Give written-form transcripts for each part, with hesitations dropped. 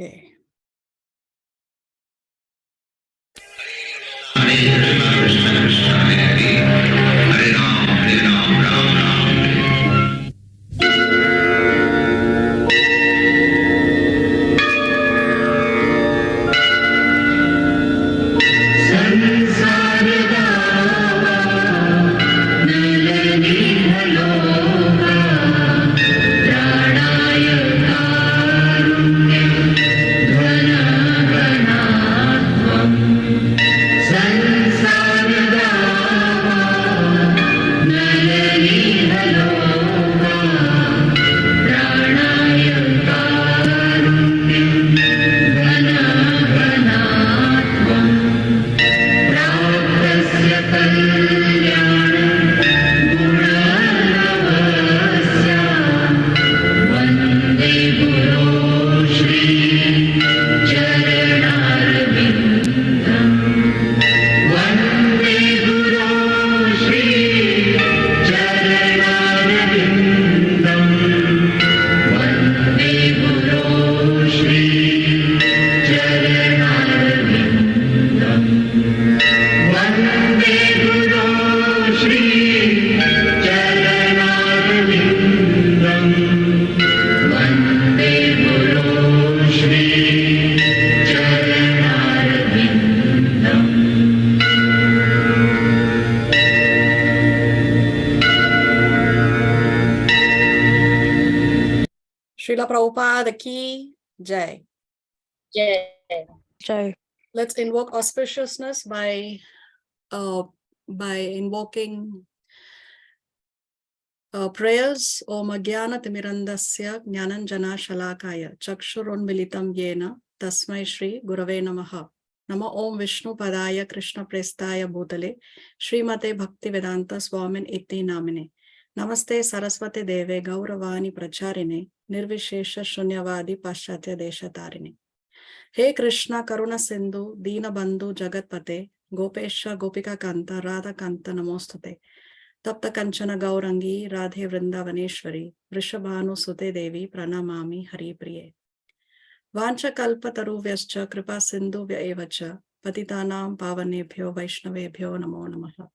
Okay. Srila Prabhupada ki Jai. Jai. Jai. Let's invoke auspiciousness by invoking prayers. Om Agyana Timirandasya Jnananjana Shalakaya Chakshurunmilitam Yena Tasmai Shri Gurave Namaha. Nama Om Vishnu Padaya Krishna Prestaya Bhutale Srimate Bhakti Vedanta Swamin Iti Namine. Namaste Saraswati Deve Gauravani Pracharine Nirvishesha Shunyavadi Paschatya Deshatarine. He Krishna Karuna Sindhu Dina Bandhu Jagatpate Gopesha Gopika Kanta Radha Kanta Namostate Tapta Kanchana Gaurangi Radhe Vrindavaneshwari Vrishabhanu Sute Devi Pranamami Hari Priye. Vancha Kalpa Taruvyascha Kripa Sindhu Vyaevacha Patitanam Pavanebhyo Vaishnavebhyo Namo Namaha.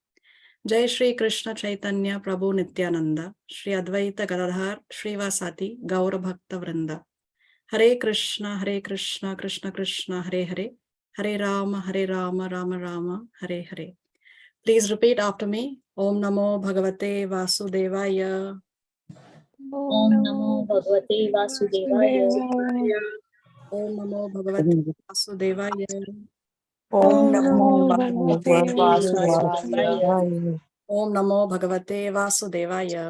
Jai Shri Krishna Chaitanya Prabhu Nityananda Shri Advaita Gadadhar Shrivasati Gaura Bhakta Vrinda. Hare Krishna Krishna Krishna Hare Hare Hare Rama Rama Rama Hare Hare. Please repeat after me. Om Namo Bhagavate Vasudevaya. Om Namo Bhagavate Vasudevaya. Om Namo Bhagavate Vasudevaya. Om Namo Bhagavate Vasudevaya. Om Namo Bhagavate Vasudevaya.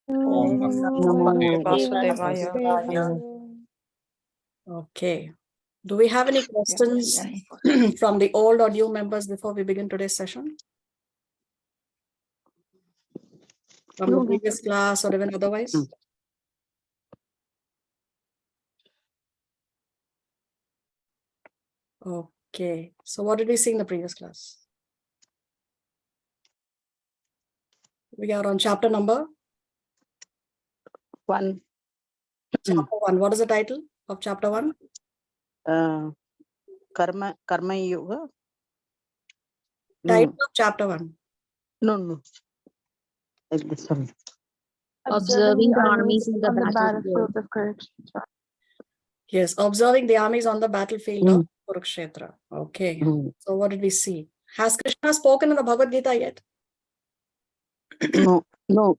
Om Namo Vasudevaya. Okay. Do we have any questions from the old or new members before we begin today's session? From the previous class or even otherwise? Okay. So what did we see in the previous class? We are on chapter number 1. Chapter 1. What is the title of chapter 1? Karma Yoga. Title of chapter 1. No. Like this one. Observing the armies in the battlefield of Kurukshetra. Yes, observing the armies on the battlefield of Kurukshetra. Okay. So what did we see? Has Krishna spoken in the Bhagavad Gita yet? No.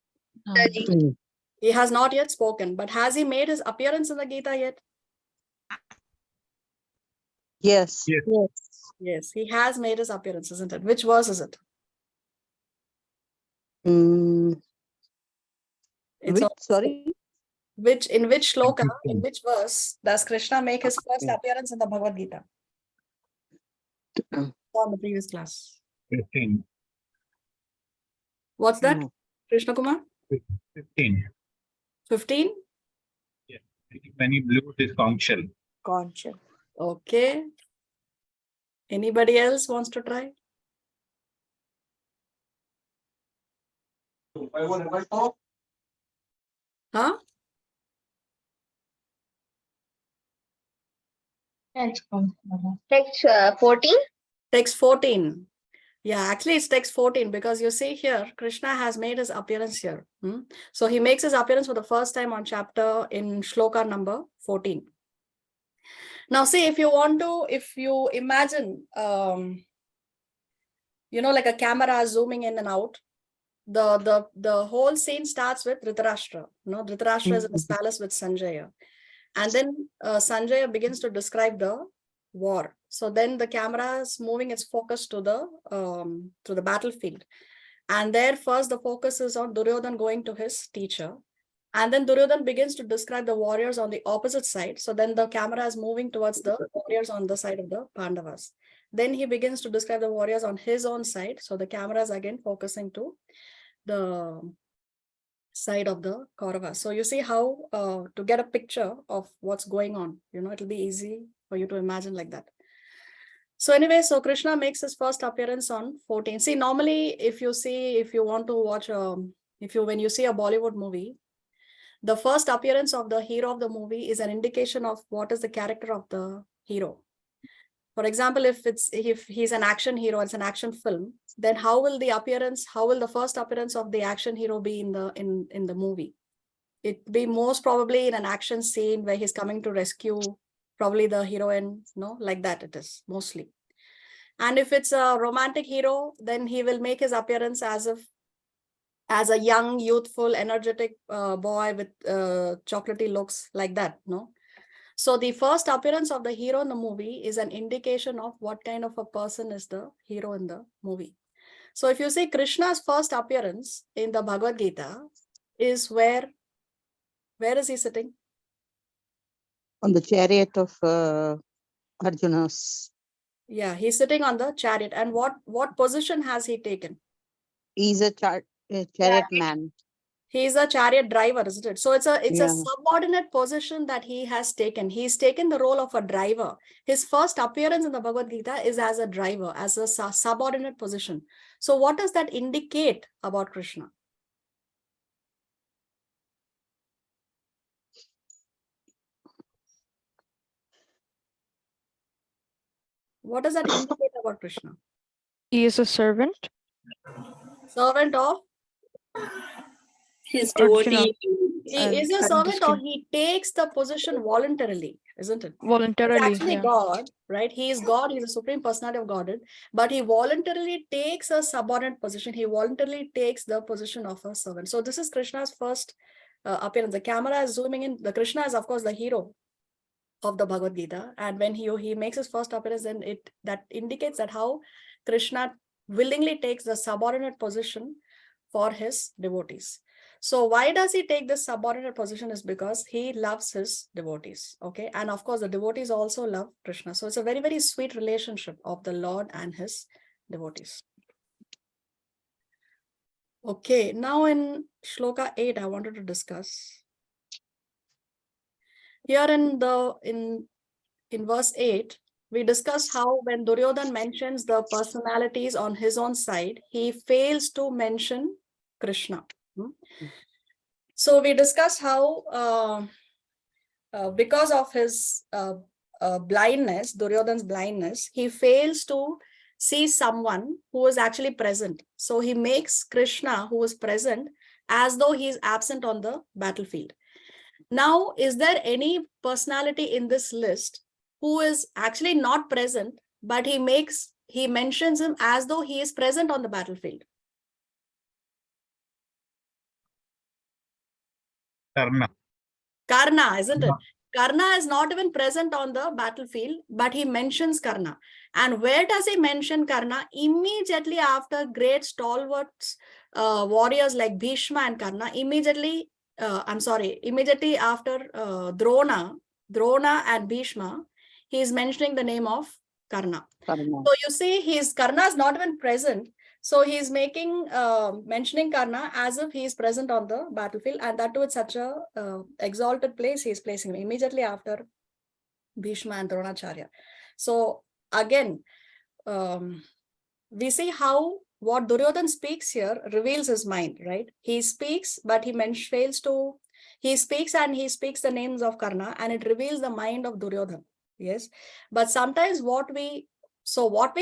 He has not yet spoken, but has he made his appearance in the Gita yet? Yes. Yes, he has made his appearance, isn't it? Which verse is it? Sorry? In which shloka, in which verse does Krishna make his first appearance in the Bhagavad Gita? On the previous class. 15. What's that? No. Krishna Kumar? 15. 15? Yeah. When he blew his conch shell. Okay. Anybody else wants to try? Huh? Text 14. Text 14. Yeah, actually it's text 14 because you see here, Krishna has made his appearance here. So he makes his appearance for the first time on chapter in shloka number 14. Now see, if you imagine, like a camera zooming in and out, the whole scene starts with Dhritarashtra. Dhritarashtra is in his palace with Sanjaya. And then Sanjaya begins to describe the war. So then the camera is moving its focus to the battlefield. And there first the focus is on Duryodhan going to his teacher. And then Duryodhan begins to describe the warriors on the opposite side. So then the camera is moving towards the warriors on the side of the Pandavas. Then he begins to describe the warriors on his own side. So the camera is again focusing to the side of the Kauravas. So you see how to get a picture of what's going on, it'll be easy for you to imagine like that. So anyway, so Krishna makes his first appearance on 14. See, normally if you want to watch, when you see a Bollywood movie, the first appearance of the hero of the movie is an indication of what is the character of the hero. For example, if he's an action hero, it's an action film, then how will the first appearance of the action hero be in the movie? It'd be most probably in an action scene where he's coming to rescue probably the heroine, like that it is mostly. And if it's a romantic hero, then he will make his appearance as a young, youthful, energetic boy with chocolatey looks like that, So the first appearance of the hero in the movie is an indication of what kind of a person is the hero in the movie. So if you see Krishna's first appearance in the Bhagavad Gita is where is he sitting? On the chariot of Arjuna's. Yeah, he's sitting on the chariot. And what position has he taken? He's a chariot man. He's a chariot driver, isn't it? So it's a subordinate position that he has taken. He's taken the role of a driver. His first appearance in the Bhagavad Gita is as a driver, as a subordinate position. So what does that indicate about Krishna? What does that indicate about Krishna? He is a servant. Servant of His Arjuna. devotee. He is a servant, or he takes the position voluntarily, isn't it? Voluntarily. He's actually God, right? He is God. He's the supreme personality of Godhead, but he voluntarily takes a subordinate position. He voluntarily takes the position of a servant. So this is Krishna's first appearance. The camera is zooming in. The Krishna is, of course, the hero of the Bhagavad Gita, and when he makes his first appearance, then that indicates that how Krishna willingly takes the subordinate position for his devotees. So why does he take this subordinate position is because he loves his devotees. Okay. And of course, the devotees also love Krishna. So it's a very, very sweet relationship of the Lord and his devotees. Okay. Now in Shloka 8, I wanted to discuss. Here in verse 8, we discussed how when Duryodhan mentions the personalities on his own side, he fails to mention Krishna. So we discussed how because of his blindness, Duryodhan's blindness, he fails to see someone who is actually present. So he makes Krishna, who is present, as though he is absent on the battlefield. Now, is there any personality in this list who is actually not present, but he mentions him as though he is present on the battlefield? Karna, isn't it? Karna is not even present on the battlefield, but he mentions Karna. And where does he mention Karna? Immediately after great stalwart warriors like Bhishma and Karna, immediately after Drona and Bhishma, he is mentioning the name of Karna. So you see, Karna is not even present. So he is mentioning Karna as if he is present on the battlefield, and that too at such a exalted place he is placing him immediately after Bhishma and Dronacharya. So again, we see how what Duryodhan speaks here reveals his mind, right? He speaks, but he speaks and he speaks the names of Karna, and it reveals the mind of Duryodhan. Yes. But sometimes what we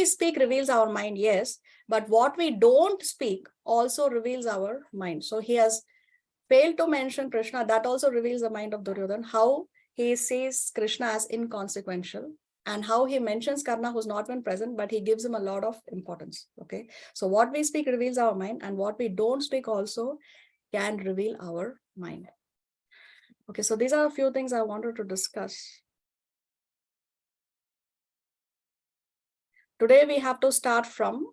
speak reveals our mind, yes, but what we don't speak also reveals our mind. So he has failed to mention Krishna. That also reveals the mind of Duryodhana, how he sees Krishna as inconsequential, and how he mentions Karna, who's not been present, but he gives him a lot of importance. Okay. So what we speak reveals our mind, and what we don't speak also can reveal our mind. Okay. So these are a few things I wanted to discuss. Today we have to start from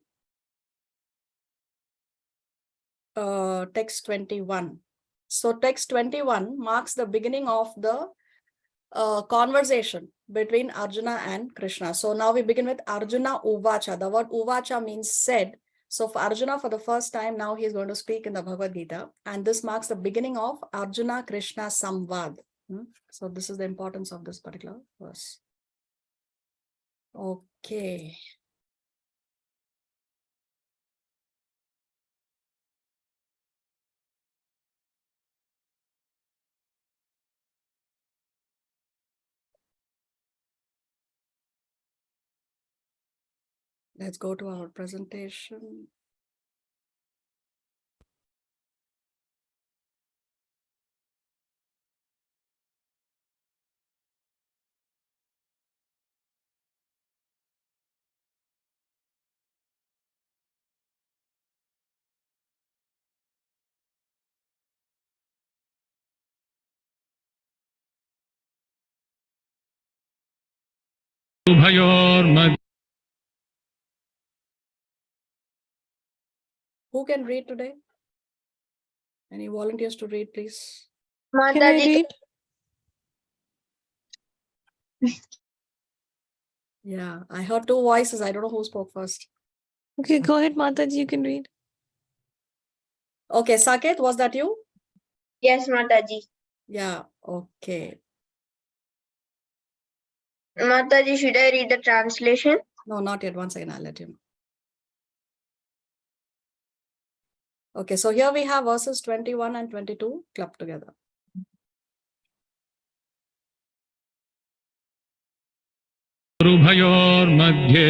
text 21. So text 21 marks the beginning of the conversation between Arjuna and Krishna. So now we begin with Arjuna Uvacha. The word Uvacha means said. So for Arjuna, for the first time, now he's going to speak in the Bhagavad Gita. And this marks the beginning of Arjuna Krishna Samvad. So this is the importance of this particular verse. Okay. Let's go to our presentation. Who can read today? Any volunteers to read, please? Can I read? Yeah, I heard two voices. I don't know who spoke first. Okay, go ahead, Mataji, you can read. Okay, Saket, was that you? Yes, Mataji. Yeah, okay. Mataji, should I read the translation? No, not yet. One second, I'll let you know. Okay, so here we have verses 21 and 22 clubbed together. उभयोर्मध्ये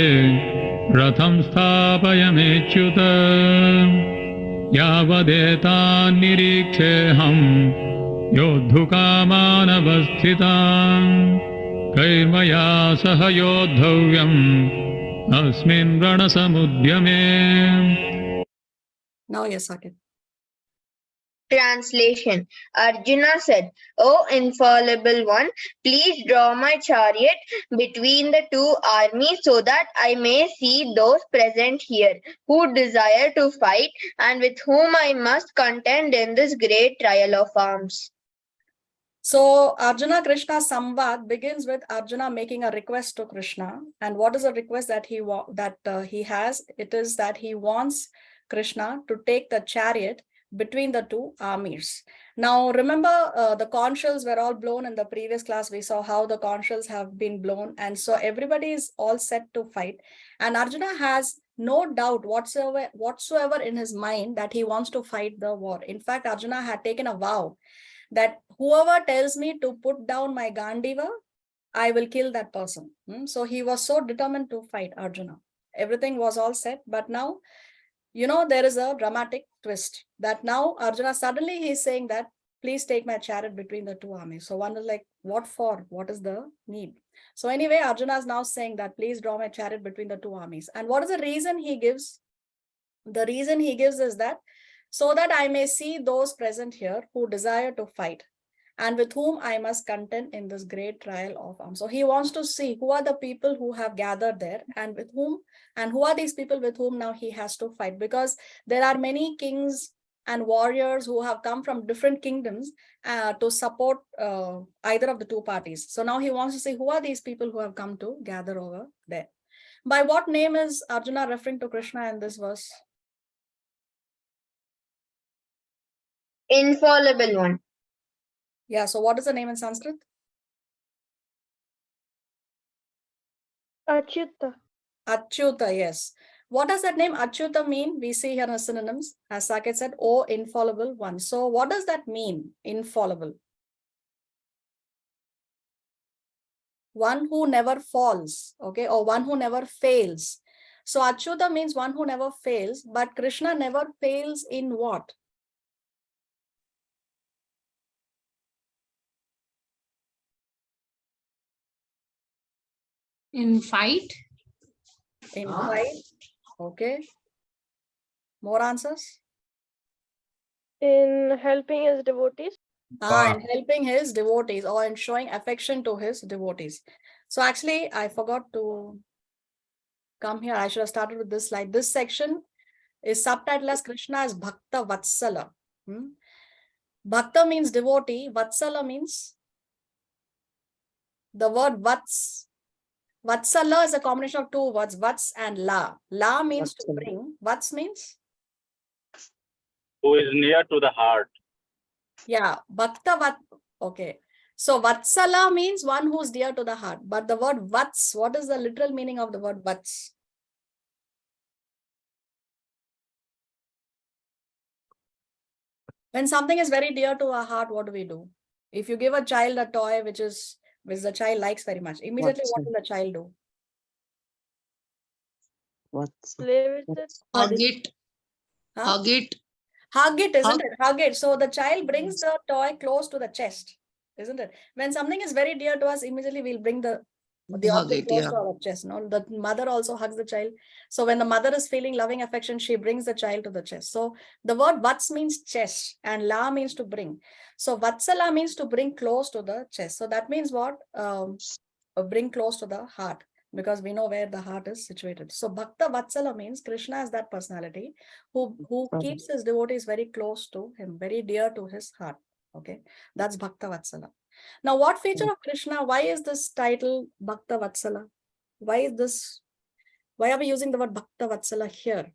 रथं स्थापयमेच्युत यावदेतान्निरीक्षेऽहं योद्धुकामानवस्थितान् कैर्मया सह योद्धव्यम् अस्मिन् रणसमुद्यमे. Now, yes, Saket. Translation. Arjuna said, O infallible one, please draw my chariot between the two armies so that I may see those present here who desire to fight and with whom I must contend in this great trial of arms. So Arjuna Krishna Samvad begins with Arjuna making a request to Krishna. And what is the request that he has? It is that he wants Krishna to take the chariot between the two armies. Now, remember the conch shells were all blown in the previous class. We saw how the conch shells have been blown. And so everybody is all set to fight. And Arjuna has no doubt whatsoever in his mind that he wants to fight the war. In fact, Arjuna had taken a vow that whoever tells me to put down my Gandiva, I will kill that person. So he was so determined to fight Arjuna. Everything was all set, but now, there is a dramatic twist that now Arjuna suddenly he's saying that, please take my chariot between the two armies. So one is like, what for? What is the need? So anyway, Arjuna is now saying that, please draw my chariot between the two armies. And what is the reason he gives? The reason he gives is that, so that I may see those present here who desire to fight and with whom I must contend in this great trial of arms. So he wants to see who are the people who have gathered there and who are these people with whom now he has to fight, because there are many kings and warriors who have come from different kingdoms to support either of the two parties. So now he wants to see who are these people who have come to gather over there. By what name is Arjuna referring to Krishna in this verse? Infallible one. Yeah, so what is the name in Sanskrit? Achyuta. Achyuta, yes. What does that name Achyuta mean? We see here as synonyms, as Saket said, O infallible one. So what does that mean, infallible? one who never falls, okay, or one who never fails. So Achyuta means one who never fails, but Krishna never fails in what? In fight? In fight, okay. More answers? In helping his devotees. In helping his devotees or in showing affection to his devotees. So actually, I forgot to come here. I should have started with this slide. This section is subtitled as Krishna as Bhakta Vatsala. Bhakta means devotee. Vatsala means the word Vats. Vatsala is a combination of two words, Vats and La. La means to Vatsala. bring. Vats means? Who is near to the heart. Yeah, Bhakta Vat. Okay. So Vatsala means one who's dear to the heart. But the word Vats, what is the literal meaning of the word Vats? When something is very dear to our heart, what do we do? If you give a child a toy which the child likes very much, immediately what will the child do? What's Play with it. Hug it. Huh? Hug it. Hug it, isn't it? Hug it. So the child brings the toy close to the chest, isn't it? When something is very dear to us, immediately we'll bring the Hug object it, close yeah. to our chest. No, the mother also hugs the child. So when the mother is feeling loving affection, she brings the child to the chest. So the word Vats means chest and La means to bring. So Vatsala means to bring close to the chest. So that means what? Bring close to the heart, because we know where the heart is situated. So Bhakta Vatsala means Krishna is that personality who keeps his devotees very close to him, very dear to his heart. Okay, that's Bhakta Vatsala. Now, what feature of Krishna? Why is this title Bhakta Vatsala? Why is this? Why are we using the word Bhakta Vatsala here?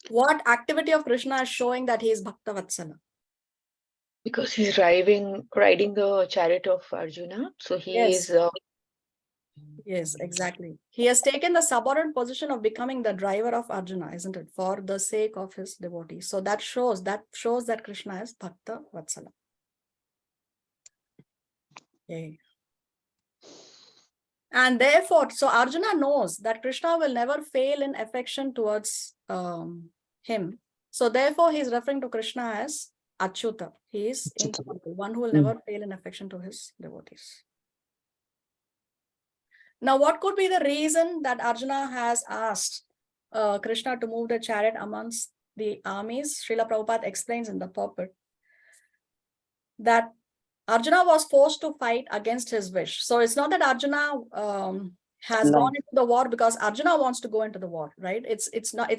What activity of Krishna is showing that he is Bhakta Vatsala? Because he's riding the chariot of Arjuna. So he Yes. is Yes, exactly. He has taken the subordinate position of becoming the driver of Arjuna, isn't it? For the sake of his devotees. So that shows that Krishna is Bhakta Vatsala. Okay. And therefore, so Arjuna knows that Krishna will never fail in affection towards him. So therefore, he's referring to Krishna as Achyuta. He is infaillible, one who will never fail in affection to his devotees. Now, what could be the reason that Arjuna has asked Krishna to move the chariot amongst the armies? Srila Prabhupada explains in the purport that Arjuna was forced to fight against his wish. So it's not that Arjuna has gone into the war because Arjuna wants to go into the war, right? It's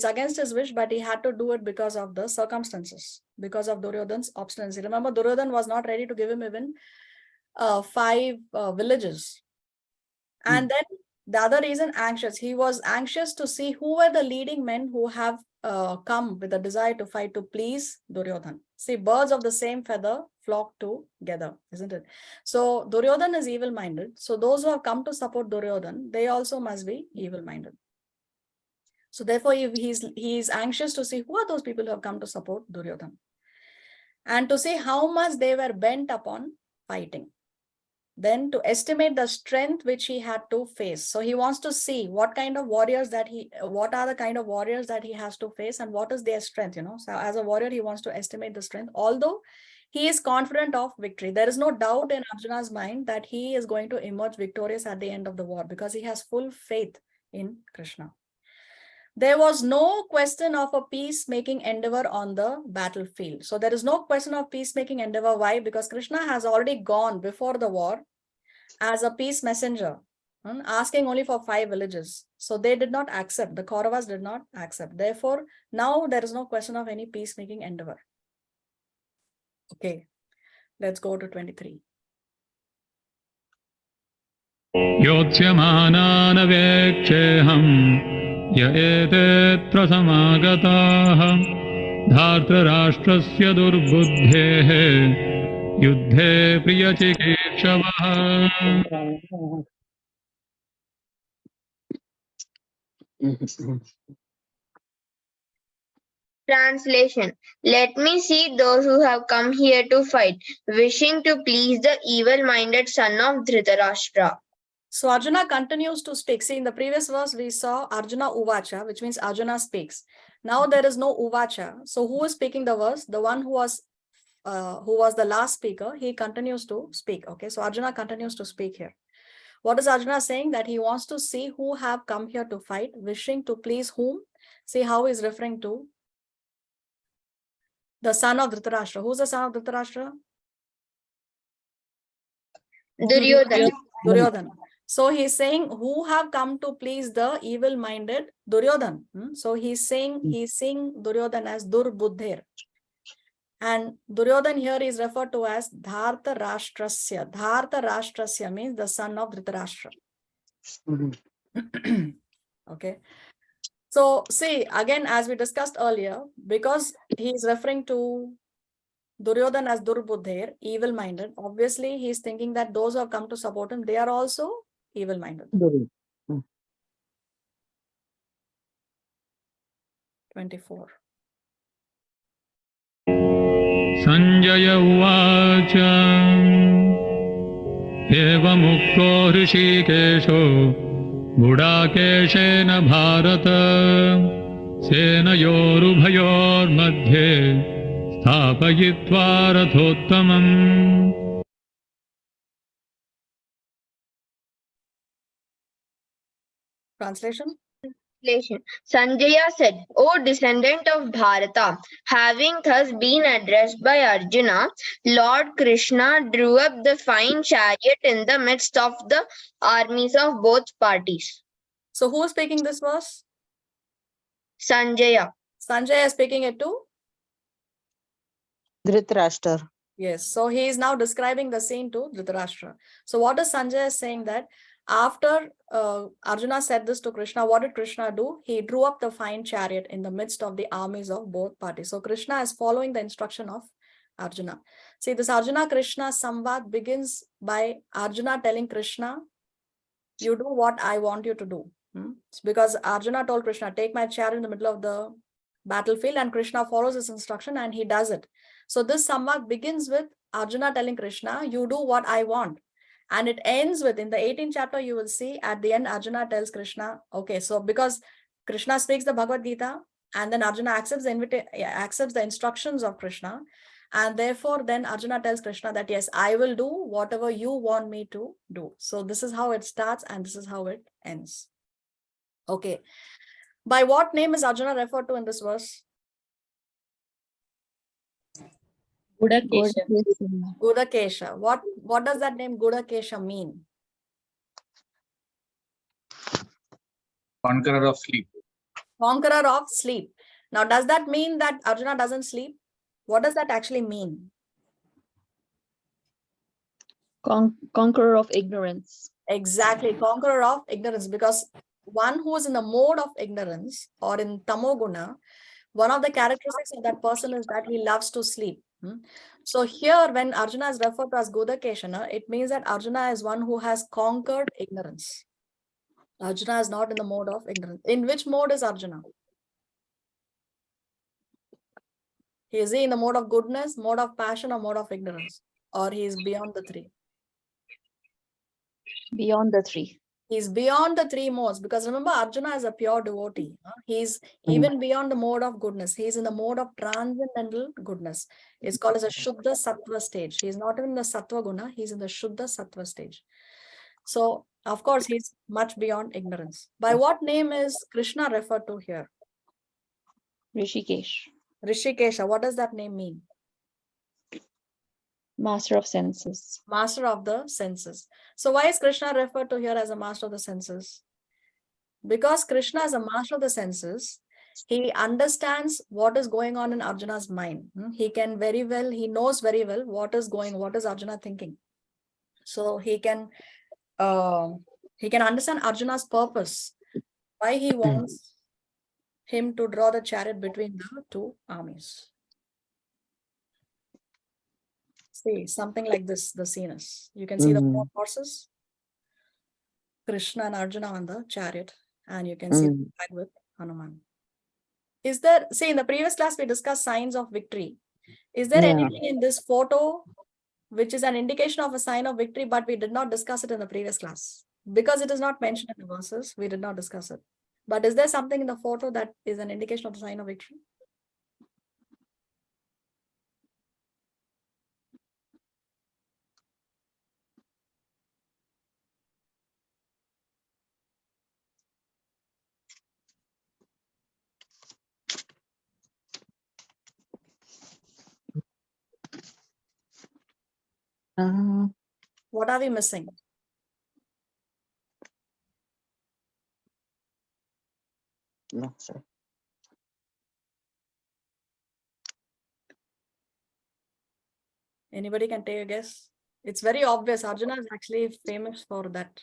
against his wish, but he had to do it because of the circumstances, because of Duryodhana's obstinacy. Remember, Duryodhana was not ready to give him even 5 villages. And then the other reason, anxious. He was anxious to see who were the leading men who have come with a desire to fight to please Duryodhana. See, birds of the same feather flock together, isn't it? So Duryodhana is evil-minded. So those who have come to support Duryodhana, they also must be evil-minded. So therefore, he's anxious to see who are those people who have come to support Duryodhana, and to see how much they were bent upon fighting. Then to estimate the strength which he had to face. So he wants to see what are the kind of warriors that he has to face and what is their strength, So as a warrior, he wants to estimate the strength, although he is confident of victory. There is no doubt in Arjuna's mind that he is going to emerge victorious at the end of the war because he has full faith in Krishna. There was no question of a peacemaking endeavor on the battlefield. So there is no question of peacemaking endeavor. Why? Because Krishna has already gone before the war as a peace messenger, asking only for 5 villages. So they did not accept. The Kauravas did not accept. Therefore, now there is no question of any peacemaking endeavor. Okay, let's go to 23. योत्स्यमानानवेक्षेऽहम् य एतेऽत्र समागताः धार्तराष्ट्रस्य दुर्बुद्धेः युद्धे प्रियचिकीर्षवः Translation. Let me see those who have come here to fight, wishing to please the evil-minded son of Dhritarashtra. So Arjuna continues to speak. See, in the previous verse, we saw Arjuna Uvacha, which means Arjuna speaks. Now there is no Uvacha. So who is speaking the verse? The one who was the last speaker, he continues to speak. Okay, so Arjuna continues to speak here. What is Arjuna saying? That he wants to see who have come here to fight, wishing to please whom? See how he's referring to the son of Dhritarashtra. Who's the son of Dhritarashtra? Duryodhana. Duryodhana. So he's saying who have come to please the evil-minded Duryodhana. So he's seeing Duryodhana as Durbuddhir. And Duryodhana here is referred to as Dharta Rashtrasya. Dharta Rashtrasya means the son of Dhritarashtra. Okay. So see, again, as we discussed earlier, because he is referring to Duryodhana as Durbuddhir, evil-minded, obviously he is thinking that those who have come to support him, they are also evil-minded. 24. Sanjaya Uvacha Evamukto Hrishikesho Gudakeshena Bharata Senayorubhayor Madhye Sthapayitva Rathottamam. Translation? Sanjaya said, O descendant of Bharata, having thus been addressed by Arjuna, Lord Krishna drew up the fine chariot in the midst of the armies of both parties. So who is speaking this verse? Sanjaya. Sanjaya is speaking it to? Dhritarashtra. Yes. So he is now describing the scene to Dhritarashtra. So what is Sanjaya saying that after Arjuna said this to Krishna, what did Krishna do? He drew up the fine chariot in the midst of the armies of both parties. So Krishna is following the instruction of Arjuna. See, this Arjuna-Krishna Samvad begins by Arjuna telling Krishna, you do what I want you to do. Because Arjuna told Krishna, take my chariot in the middle of the battlefield, and Krishna follows his instruction and he does it. So this Samvad begins with Arjuna telling Krishna, you do what I want. And it ends with, in the 18th chapter, you will see at the end, Arjuna tells Krishna, okay, so because Krishna speaks the Bhagavad Gita, and then Arjuna accepts the instructions of Krishna. And therefore, then Arjuna tells Krishna that, yes, I will do whatever you want me to do. So this is how it starts and this is how it ends. Okay. By what name is Arjuna referred to in this verse? Gudakesha. What does that name Gudakesha mean? Conqueror of sleep. Conqueror of sleep. Now, does that mean that Arjuna doesn't sleep? What does that actually mean? Conqueror of ignorance. Exactly, conqueror of ignorance, because one who is in the mode of ignorance or in tamoguna, one of the characteristics of that person is that he loves to sleep. So here, when Arjuna is referred to as Gudakeshana, it means that Arjuna is one who has conquered ignorance. Arjuna is not in the mode of ignorance. In which mode is Arjuna? Is he in the mode of goodness, mode of passion, or mode of ignorance? Or he is beyond the three? Beyond the three. He's beyond the three modes, because remember, Arjuna is a pure devotee. He's even beyond the mode of goodness. He's in the mode of transcendental goodness. It's called as a Shuddha Sattva stage. He's not in the Sattva Guna, he's in the Shuddha Sattva stage. So, of course, he's much beyond ignorance. By what name is Krishna referred to here? Rishikesh. Rishikesha. What does that name mean? Master of senses. Master of the senses. So why is Krishna referred to here as a master of the senses? Because Krishna is a master of the senses, he understands what is going on in Arjuna's mind. He knows very well what is Arjuna thinking. So he can understand Arjuna's purpose, why he wants him to draw the chariot between the two armies. See, something like this, the scene is. You can see the four horses, Krishna and Arjuna on the chariot, and you can see the flag with Hanuman. Is there, see, in the previous class, we discussed signs of victory. Is there Yeah. anything in this photo which is an indication of a sign of victory, but we did not discuss it in the previous class? Because it is not mentioned in the verses, we did not discuss it. But is there something in the photo that is an indication of the sign of victory? What are we missing? No, sir. Anybody can take a guess? It's very obvious. Arjuna is actually famous for that.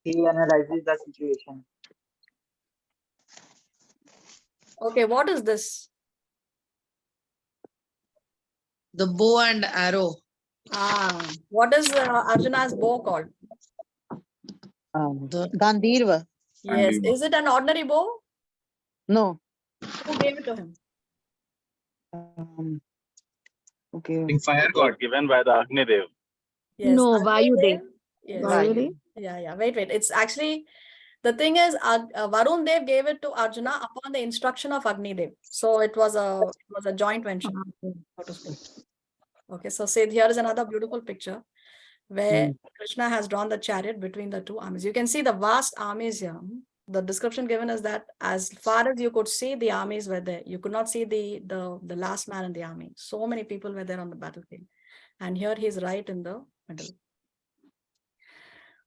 He analyzes the situation. Okay, what is this? The bow and arrow. What is Arjuna's bow called? Gandhirva. Yes. Is it an ordinary bow? No. Who gave it to him? Okay. Fire god given by the Agni Dev. Yes. No, Agni Vayudev. Dev? Yes. Vayudev. Yeah. Wait. It's actually, the thing is, Varun Dev gave it to Arjuna upon the instruction of Agni Dev. So it was a joint venture, so to speak. Okay, so say here is another beautiful picture where Krishna has drawn the chariot between the two armies. You can see the vast armies here. The description given is that as far as you could see, the armies were there. You could not see the last man in the army. So many people were there on the battlefield. And here he is right in the middle.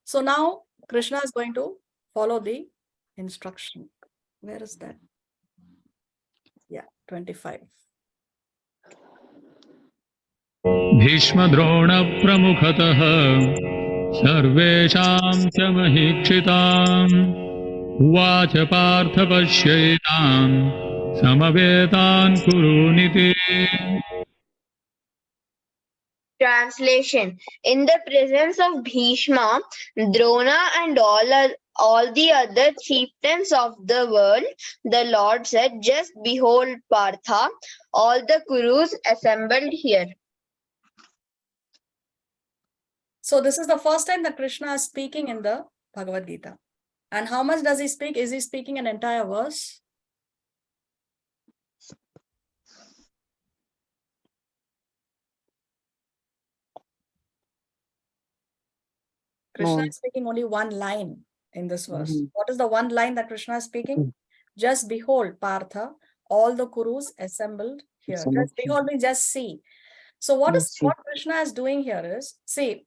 So now Krishna is going to follow the instruction. Where is that? Yeah, 25. भीष्मद्रोणप्रमुखतः सर्वेषां च महीक्षिताम् उवाच Partha पश्येताम् समवेतान् कुरूनिति. Translation. In the presence of Bhishma, Drona and all the other chieftains of the world, the Lord said, just behold Partha, all the Kurus assembled here. So this is the first time that Krishna is speaking in the Bhagavad Gita. And how much does he speak? Is he speaking an entire verse? Krishna is speaking only one line in this verse. What is the one line that Krishna is speaking? Just behold, Partha, all the Kurus assembled here. Just behold means just see. So what Krishna is doing here is, see,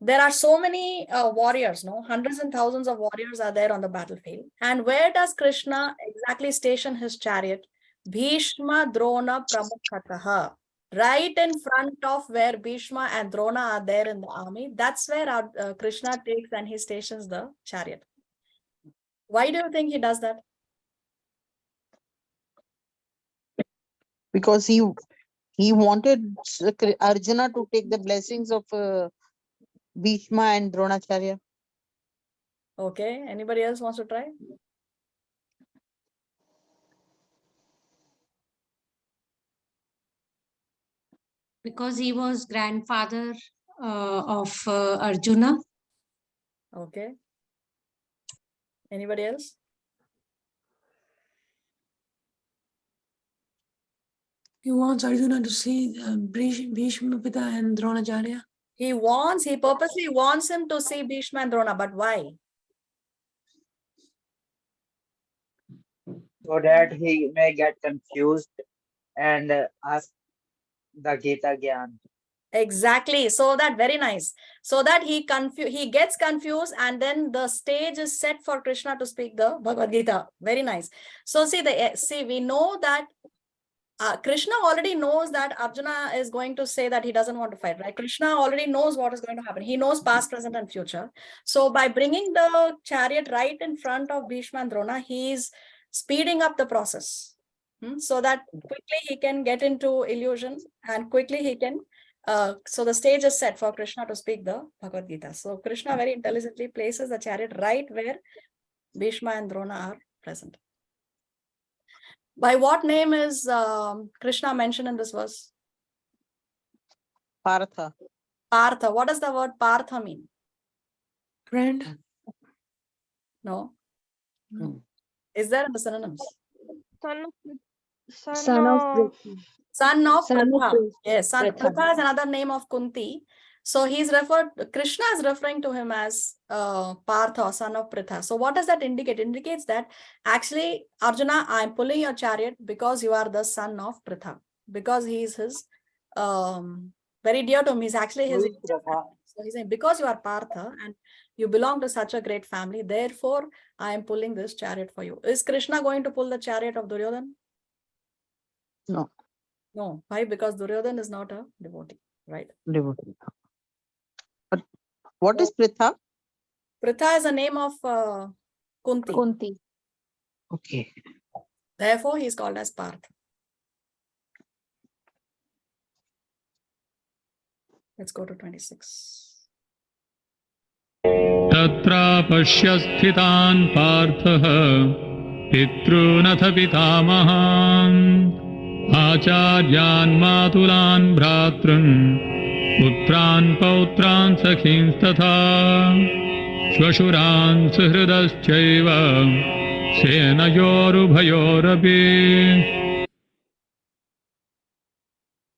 there are so many warriors, no? Hundreds and thousands of warriors are there on the battlefield. And where does Krishna exactly station his chariot? Bhishma Drona Pramukhataha. Right in front of where Bhishma and Drona are there in the army. That's where Krishna takes and he stations the chariot. Why do you think he does that? Because he wanted Arjuna to take the blessings of Bhishma and Dronacharya. Okay, anybody else wants to try? Because he was grandfather of Arjuna. Okay. Anybody else? He wants Arjuna to see Bhishma Pita and Dronacharya. He purposely wants him to see Bhishma and Drona, but why? So that he may get confused and ask the Gita Gyan. Exactly. So that, very nice. So that he gets confused and then the stage is set for Krishna to speak the Bhagavad Gita. Very nice. So see, we know that Krishna already knows that Arjuna is going to say that he doesn't want to fight, right? Krishna already knows what is going to happen. He knows past, present, and future. So by bringing the chariot right in front of Bhishma and Drona, he's speeding up the process so that quickly he can get into illusion and quickly he can. So the stage is set for Krishna to speak the Bhagavad Gita. So Krishna very intelligently places the chariot right where Bhishma and Drona are present. By what name is Krishna mentioned in this verse? Partha. Partha. What does the word Partha mean? Friend. No. No. Is there in the synonyms? Son of Son of Pritha. Son of Son of Pritha. Pritha. Yes, son. Pritha. Pritha is another name of Kunti. So Krishna is referring to him as Partha, son of Pritha. So what does that indicate? It indicates that actually, Arjuna, I am pulling your chariot because you are the son of Pritha. Because he is his very dear to him. He's actually his. So he's saying, because you are Partha and you belong to such a great family, therefore I am pulling this chariot for you. Is Krishna going to pull the chariot of Duryodhana? No. No. Why? Because Duryodhana is not a devotee, right? Devotee. But what is Pritha? Pritha is a name of Kunti. Kunti. Okay. Therefore, he is called as Partha. Let's go to 26. तत्रापश्य स्थितान् पार्थः पितॄनथ पितामहान् आचार्यान् मातुलान् भ्रातॄन् पुत्रान् पौत्रान् सखींस्तथा श्वशुरान् सुहृदश्चैव सेनयोरुभयोरपि.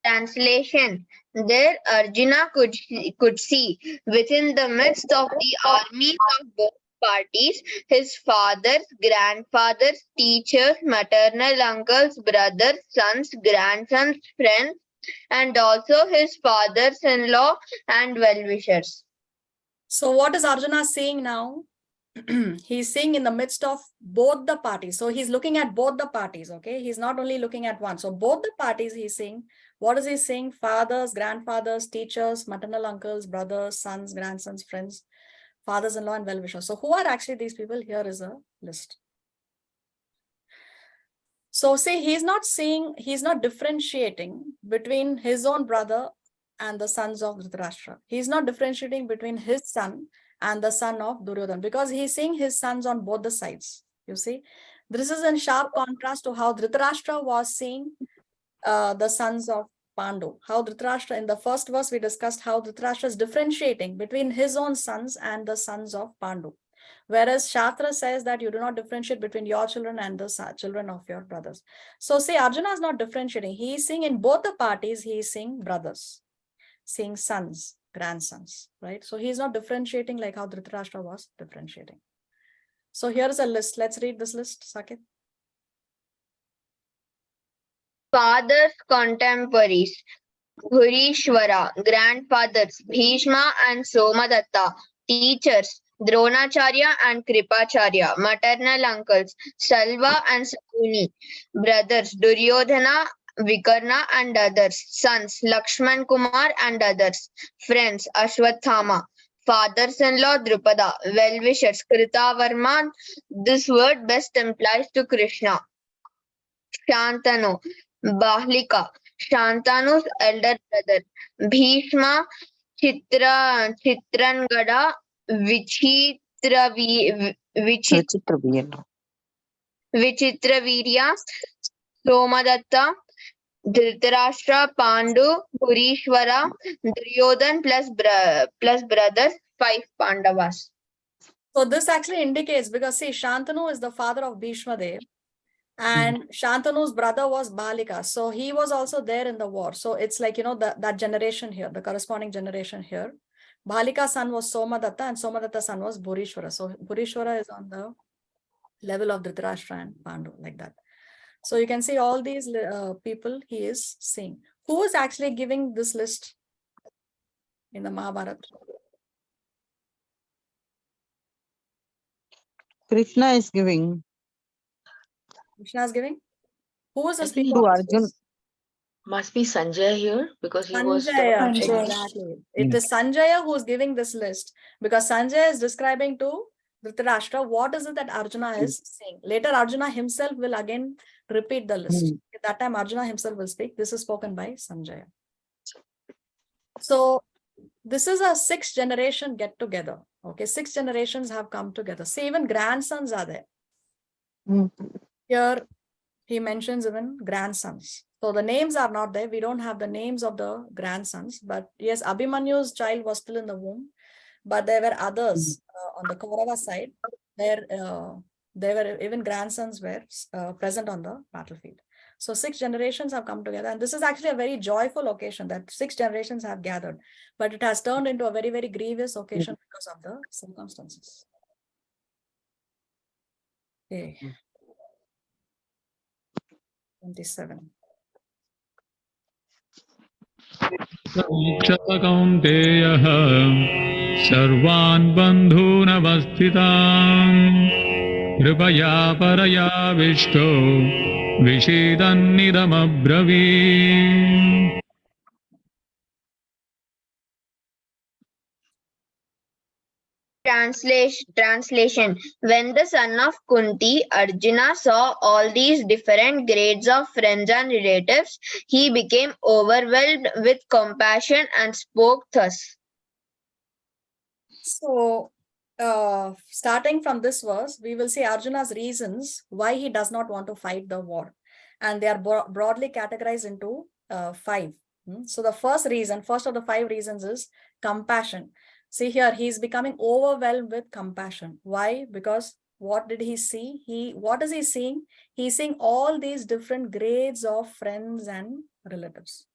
Translation. There Arjuna could see within the midst of the armies of both parties his fathers, grandfathers, teachers, maternal uncles, brothers, sons, grandsons, friends, and also his fathers-in-law and well-wishers. So what is Arjuna seeing now? He's seeing in the midst of both the parties. So he's looking at both the parties, okay? He's not only looking at one. So both the parties he's seeing. What is he seeing? Fathers, grandfathers, teachers, maternal uncles, brothers, sons, grandsons, friends, fathers-in-law and well-wishers. So who are actually these people? Here is a list. So see, he's not differentiating between his own brother and the sons of Dhritarashtra. He's not differentiating between his son and the son of Duryodhana because he's seeing his sons on both the sides. You see, this is in sharp contrast to how Dhritarashtra was seeing the sons of Pandu. How Dhritarashtra, in the first verse, we discussed how Dhritarashtra is differentiating between his own sons and the sons of Pandu. Whereas Shastra says that you do not differentiate between your children and the children of your brothers. So see, Arjuna is not differentiating. He is seeing in both the parties, he is seeing brothers, seeing sons, grandsons, right? So he is not differentiating like how Dhritarashtra was differentiating. So here is a list. Let's read this list, Sakit. Fathers contemporaries. Bhurishwara, grandfathers, Bhishma and Somadatta, teachers, Dronacharya and Kripacharya, maternal uncles, Salva and Sakuni, brothers, Duryodhana, Vikarna and others, sons, Lakshman Kumar and others, friends, Ashwathama, fathers-in-law, Drupada, well-wishers, Kritavarman. This word best implies to Krishna. Shantanu, Bahlika, Shantanu's elder brother, Bhishma, Chitrangada, Vichitravirya, Somadatta, Dhritarashtra, Pandu, Bhurishwara, Duryodhan plus brothers, 5 Pandavas. So this actually indicates, because see, Shantanu is the father of Bhishma Dev. And Shantanu's brother was Balika. So he was also there in the war. So it's like, you know, that generation here, the corresponding generation here. Balika's son was Somadatta and Somadatta's son was Bhurishwara. So Bhurishwara is on the level of Dhritarashtra and Pandu, like that. So you can see all these people he is seeing. Who is actually giving this list in the Mahabharata? Krishna is giving. Krishna is giving? Who is the I think speaker? To Arjuna. Must be Sanjay here because he was Sanjaya, Sanjaya. exactly. It is Sanjaya who is giving this list because Sanjaya is describing to Dhritarashtra what is it that Arjuna is saying. Later, Arjuna himself will again repeat the list. At that time, Arjuna himself will speak. This is spoken by Sanjaya. So this is a 6th generation get together. Okay, 6 generations have come together. See, even grandsons are there. Here he mentions even grandsons. So the names are not there. We don't have the names of the grandsons. But yes, Abhimanyu's child was still in the womb. But there were others on the Kaurava side. There were even grandsons were present on the battlefield. So 6 generations have come together. And this is actually a very joyful occasion that 6 generations have gathered. But it has turned into a very, very grievous occasion because of the circumstances. Okay. 27. कौन्तेयः सर्वान् बन्धूनवस्थितान् कृपया परयाविष्टो विषीदन्निदमब्रवीत्. Translation. When the son of Kunti, Arjuna, saw all these different grades of friends and relatives, he became overwhelmed with compassion and spoke thus. So, starting from this verse, we will see Arjuna's reasons why he does not want to fight the war. And they are broadly categorized into 5. So the first of the 5 reasons is compassion. See here, he is becoming overwhelmed with compassion. Why? Because what did he see? What is he seeing? He's seeing all these different grades of friends and relatives.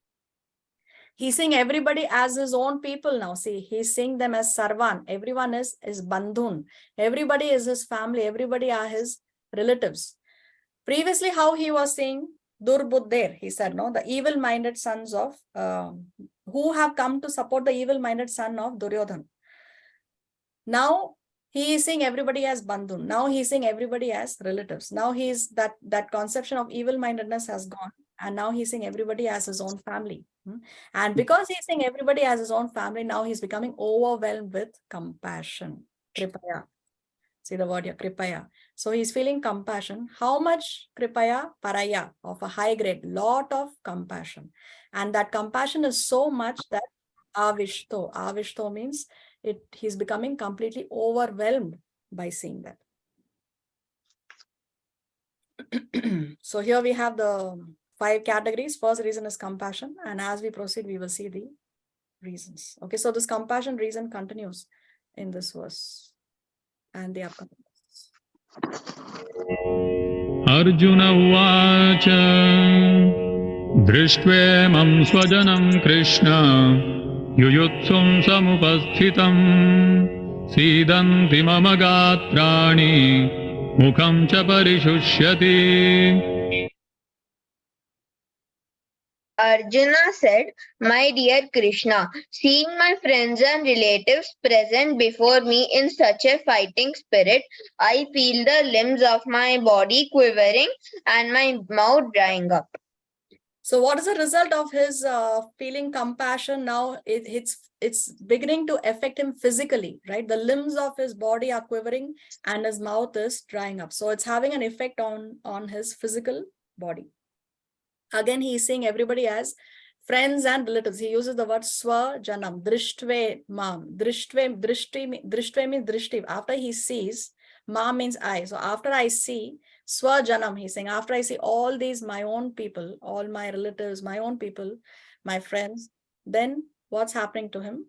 He's seeing everybody as his own people now. See, he's seeing them as Sarvan. Everyone is Bandhun. Everybody is his family. Everybody are his relatives. Previously, how he was seeing Durbuddher, he said, no, the evil-minded sons of, who have come to support the evil-minded son of Duryodhan. Now, he is seeing everybody as Bandhun. Now, he is seeing everybody as relatives. Now, that conception of evil-mindedness has gone. And now he's seeing everybody as his own family. And because he's seeing everybody as his own family, now he's becoming overwhelmed with compassion. Kripaya. See the word here, kripaya. So he's feeling compassion. How much kripaya? Paraya, of a high grade, lot of compassion. And that compassion is so much that avishto. Avishto means he's becoming completely overwhelmed by seeing that. So here we have the 5 categories. First reason is compassion. And as we proceed, we will see the reasons. Okay, so this compassion reason continues in this verse and the upcoming verses. Arjuna uvacha drishtvam swajanam Krishna yuyutsum samupasthitam sidanti mama gatrani mukham cha parishushyati. Arjuna said, "My dear Krishna, seeing my friends and relatives present before me in such a fighting spirit, I feel the limbs of my body quivering and my mouth drying up." So what is the result of his feeling compassion? Now it's beginning to affect him physically, right? The limbs of his body are quivering and his mouth is drying up. So it's having an effect on his physical body. Again, he is seeing everybody as friends and relatives. He uses the word swa janam, drishtve mam. Drishtve means drishti. After he sees, ma means I. So after I see, swa janam, he's saying, after I see all these my own people, all my relatives, my own people, my friends, then what's happening to him?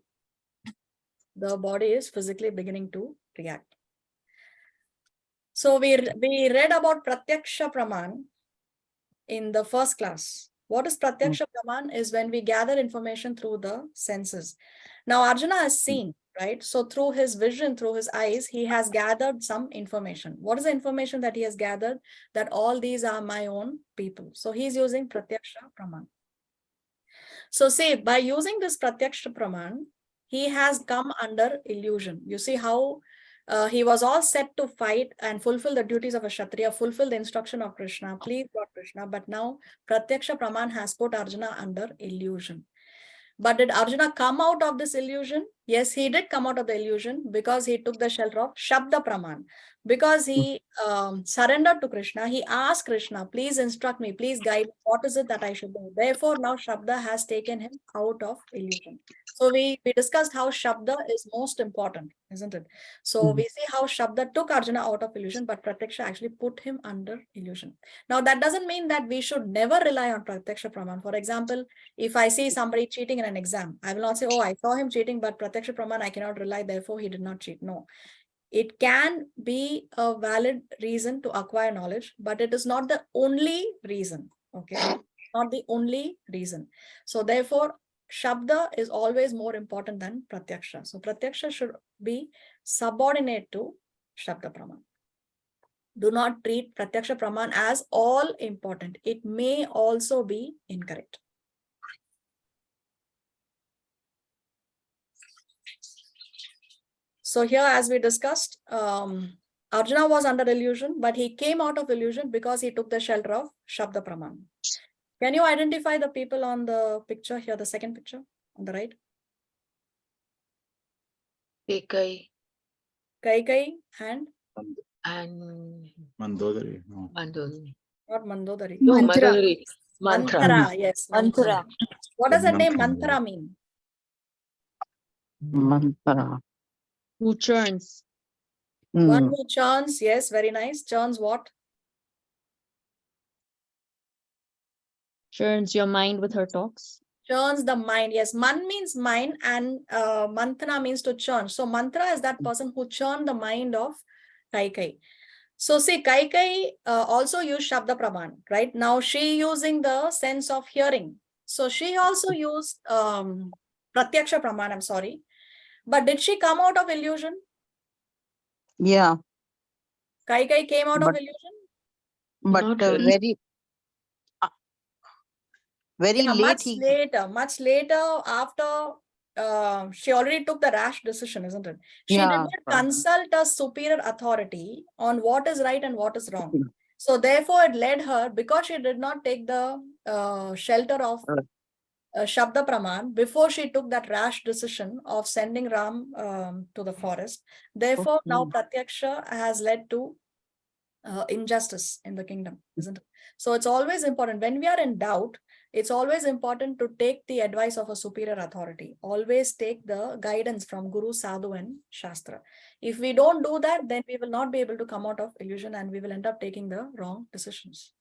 The body is physically beginning to react. So we read about Pratyaksha Praman in the first class. What is Pratyaksha Praman? Is when we gather information through the senses. Now Arjuna has seen, right? So through his vision, through his eyes, he has gathered some information. What is the information that he has gathered? That all these are my own people. So he's using Pratyaksha Praman. So say by using this Pratyaksha Praman, he has come under illusion. You see how he was all set to fight and fulfill the duties of a Kshatriya, fulfill the instruction of Krishna, please God Krishna. But now Pratyaksha Praman has put Arjuna under illusion. But did Arjuna come out of this illusion? Yes, he did come out of the illusion because he took the shelter of Shabda Praman. Because he surrendered to Krishna, he asked Krishna, please instruct me, please guide me. What is it that I should do? Therefore, now Shabda has taken him out of illusion. So we discussed how Shabda is most important, isn't it? So we see how Shabda took Arjuna out of illusion, but Pratyaksha actually put him under illusion. Now, that doesn't mean that we should never rely on Pratyaksha Praman. For example, if I see somebody cheating in an exam, I will not say, oh, I saw him cheating, but Pratyaksha Praman, I cannot rely, therefore he did not cheat. No. It can be a valid reason to acquire knowledge, but it is not the only reason. Okay. Not the only reason. So therefore, Shabda is always more important than Pratyaksha. So Pratyaksha should be subordinate to Shabda Praman. Do not treat Pratyaksha Praman as all important. It may also be incorrect. So here, as we discussed, Arjuna was under illusion, but he came out of illusion because he took the shelter of Shabda Praman. Can you identify the people on the picture here, the second picture on the right? Kekai Kaikai and Mandodari. No. Mandodari. not Mandodari. No, Mantra. Mandodari. Mantra. Manthara, yes. Manthara. What does the name Manthara. Manthara mean? Mantra. Who churns? One who churns, yes, very nice. Churns what? Churns your mind with her talks. Churns the mind. Yes, man means mind and manthana means to churn. So mantra is that person who churned the mind of Kaikai. So see, Kaikai also used Shabda Praman, right? Now she using the sense of hearing. So she also used Pratyaksha Praman, I'm sorry. But did she come out of illusion? Yeah, Kaikai came out of illusion? but Not really. very Yeah, late. much later after she already took the rash decision, isn't it? She did Yeah. not consult a superior authority on what is right and what is wrong. So therefore it led her, because she did not take the shelter of Shabda Praman before she took that rash decision of sending Ram to the forest. Therefore now Pratyaksha has led to injustice in the kingdom, isn't it? So it's always important when we are in doubt. It's always important to take the advice of a superior authority. Always take the guidance from Guru, Sadhu, and Shastra. If we don't do that, then we will not be able to come out of illusion and we will end up taking the wrong decisions.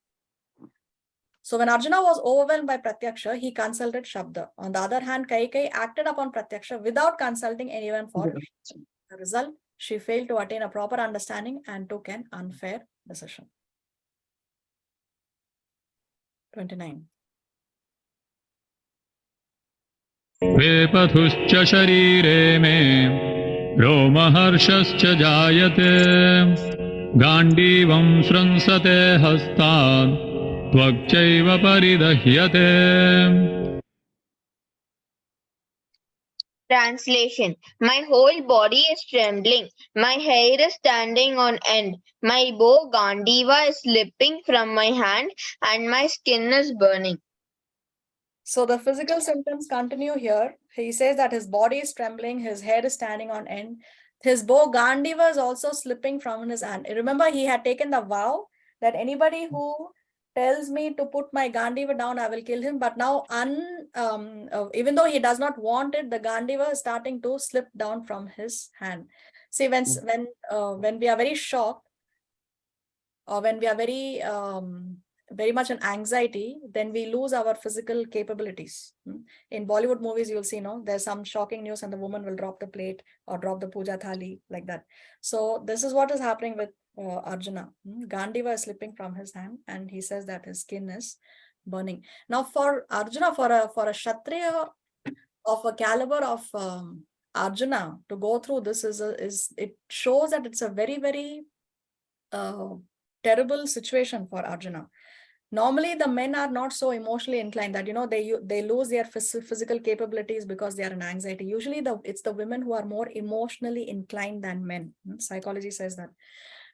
So when Arjuna was overwhelmed by Pratyaksha, he consulted Shabda. On the other hand, Kaikai acted upon Pratyaksha without consulting anyone for the result. She failed to attain a proper understanding and took an unfair decision. 29. वेपथुश्च शरीरे मे रोमहर्षश्च जायते गाण्डीवं शृंसते हस्तात् त्वक्चैव परिदह्यते. Translation. My whole body is trembling. My hair is standing on end. My bow Gandiva is slipping from my hand and my skin is burning. So the physical symptoms continue here. He says that his body is trembling, his hair is standing on end. His bow Gandiva is also slipping from his hand. Remember, he had taken the vow that anybody who tells me to put my Gandiva down, I will kill him. But now, even though he does not want it, the Gandiva is starting to slip down from his hand. See, when we are very shocked, or when we are very much in anxiety, then we lose our physical capabilities. In Bollywood movies, you'll see, there's some shocking news and the woman will drop the plate or drop the puja thali like that. So this is what is happening with Arjuna. Gandiva is slipping from his hand and he says that his skin is burning. Now for Arjuna, for a Kshatriya of a caliber of Arjuna to go through this it shows that it's a very, very terrible situation for Arjuna. Normally, the men are not so emotionally inclined that, they lose their physical capabilities because they are in anxiety. Usually, it's the women who are more emotionally inclined than men. Psychology says that.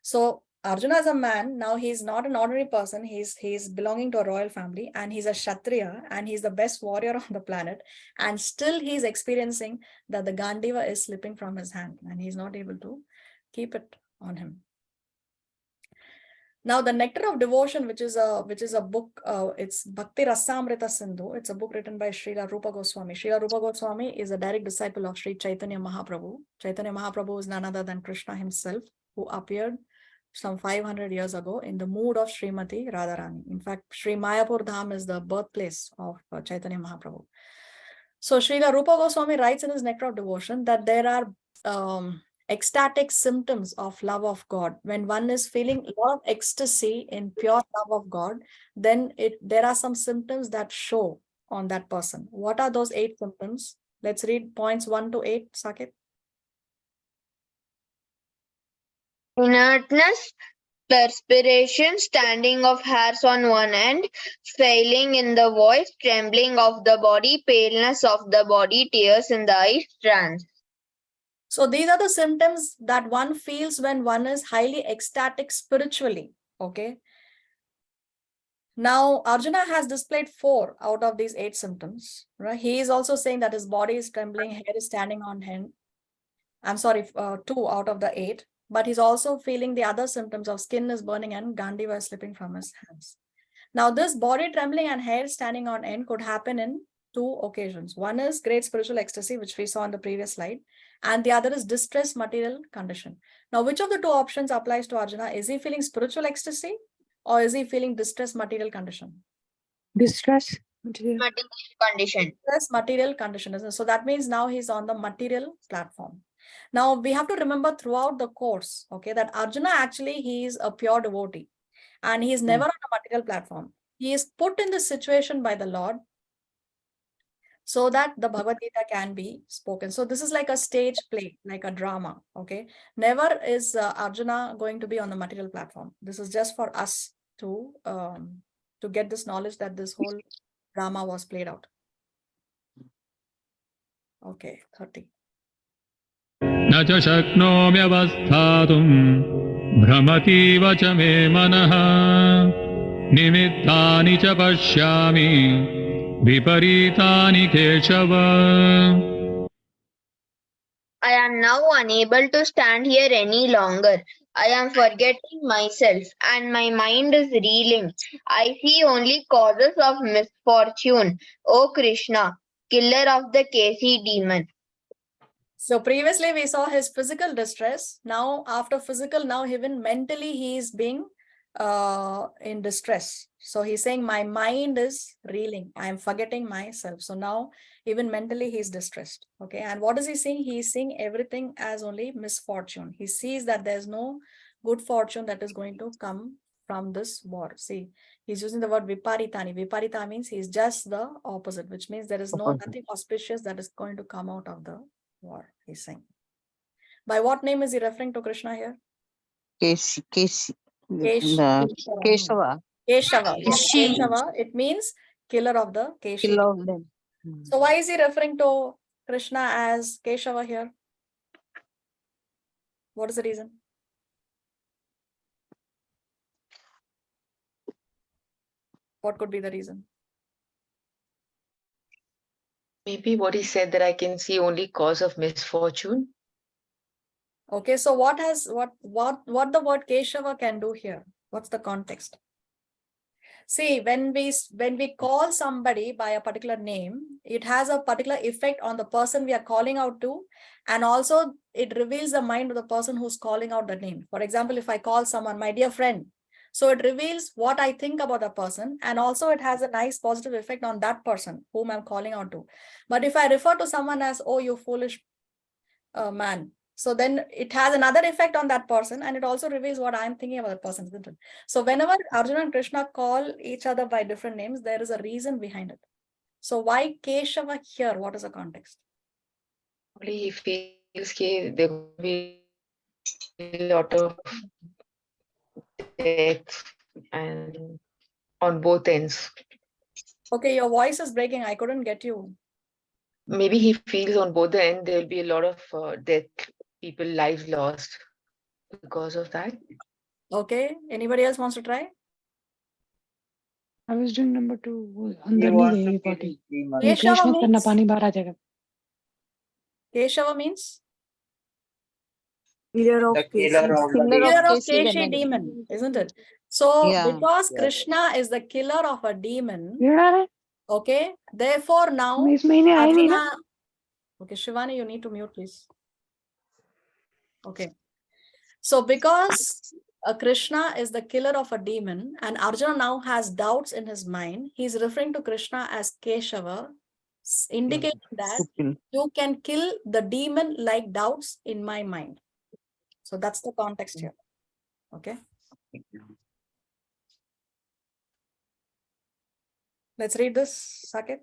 So Arjuna is a man. Now he's not an ordinary person. He's belonging to a royal family, and he's a Kshatriya, and he's the best warrior on the planet. And still he's experiencing that the Gandiva is slipping from his hand, and he's not able to keep it on him. Now, the Nectar of Devotion, which is a book, it's Bhakti Rasamrita Sindhu. It's a book written by Srila Rupa Goswami. Srila Rupa Goswami is a direct disciple of Sri Chaitanya Mahaprabhu. Chaitanya Mahaprabhu is none other than Krishna himself, who appeared some 500 years ago in the mood of Srimati Radharani. In fact, Sri Mayapur Dham is the birthplace of Chaitanya Mahaprabhu. So Srila Rupa Goswami writes in his Nectar of Devotion that there are ecstatic symptoms of love of God. When one is feeling a lot of ecstasy in pure love of God, then there are some symptoms that show on that person. What are those 8 symptoms? Let's read points 1 to 8, Saket. Inertness, perspiration, standing of hairs on one end, failing in the voice, trembling of the body, paleness of the body, tears in the eyes, trance. So these are the symptoms that one feels when one is highly ecstatic spiritually. Okay. Now, Arjuna has displayed 4 out of these 8 symptoms. Right? He is also saying that his body is trembling, hair is standing on him. I'm sorry, 2 out of the 8. But he's also feeling the other symptoms of skin is burning and Gandiva is slipping from his hands. Now, this body trembling and hair standing on end could happen in 2 occasions. One is great spiritual ecstasy, which we saw in the previous slide, and the other is distressed material condition. Now, which of the 2 options applies to Arjuna? Is he feeling spiritual ecstasy or is he feeling distressed material condition? Distress material. Material condition. Distressed material condition. So that means now he's on the material platform. Now, we have to remember throughout the course, okay, that Arjuna actually, he is a pure devotee and he is never on a material platform. He is put in this situation by the Lord so that the Bhagavad Gita can be spoken. So this is like a stage play, like a drama, okay? Never is Arjuna going to be on the material platform. This is just for us to get this knowledge that this whole drama was played out. Okay, 30. न च शक्नोम्यवस्थातुं भ्रमतीव च मे मनः निमित्तानि च पश्यामि विपरीतानि Keshav. I am now unable to stand here any longer. I am forgetting myself and my mind is reeling. I see only causes of misfortune. O Krishna, killer of the Kesi demon. So previously we saw his physical distress. Now after physical, now even mentally he is being in distress. So he's saying my mind is reeling. I am forgetting myself. So now even mentally he is distressed. Okay. And what is he seeing? He is seeing everything as only misfortune. He sees that there's no good fortune that is going to come from this war. See, he's using the word viparitani. Viparita means he's just the opposite, which means there is nothing auspicious that is going to come out of the war, he's saying. By what name is he referring to Krishna here? Keshava. Keshava. Yes, Keshava. It means killer of the Keshi. Killer of them. So why is he referring to Krishna as Keshava here? What is the reason? What could be the reason? Maybe what he said, that I can see only cause of misfortune. Okay, so what the word Keshava can do here? What's the context? See, when we call somebody by a particular name, it has a particular effect on the person we are calling out to, and also it reveals the mind of the person who's calling out the name. For example, if I call someone my dear friend, so it reveals what I think about the person, and also it has a nice positive effect on that person whom I'm calling out to. But if I refer to someone as, oh, you foolish man, so then it has another effect on that person, and it also reveals what I'm thinking about that person, isn't it? So whenever Arjuna and Krishna call each other by different names, there is a reason behind it. So why Keshava here? What is the context? Probably he feels there will be a lot of death and on both ends. Okay, your voice is breaking. I couldn't get you. Maybe he feels on both the end there will be a lot of death, people lives lost because of that. Okay, anybody else wants to try? I was doing number 2. वो He अंदर नहीं wants गई to ये kill potty. demons. Keshava Encourage मत करना, means? पानी बाहर आ जाएगा. Keshava means? Killer of The Keshi. killer of the Killer of Killer of Keshi Keshi demon. demon, isn't it? So Yeah. because Yes. Krishna is the killer of a demon, ये आ रहा है. okay, therefore now मैं इस महीने आया नहीं ना. Arjuna. Okay, Shivani, you need to mute, please. Okay. So because Krishna is the killer of a demon and Arjuna now has doubts in his mind, he's referring to Krishna as Keshava, indicating that you can kill the demon like doubts in my mind. So that's the context here. Okay. Let's read this, Saket.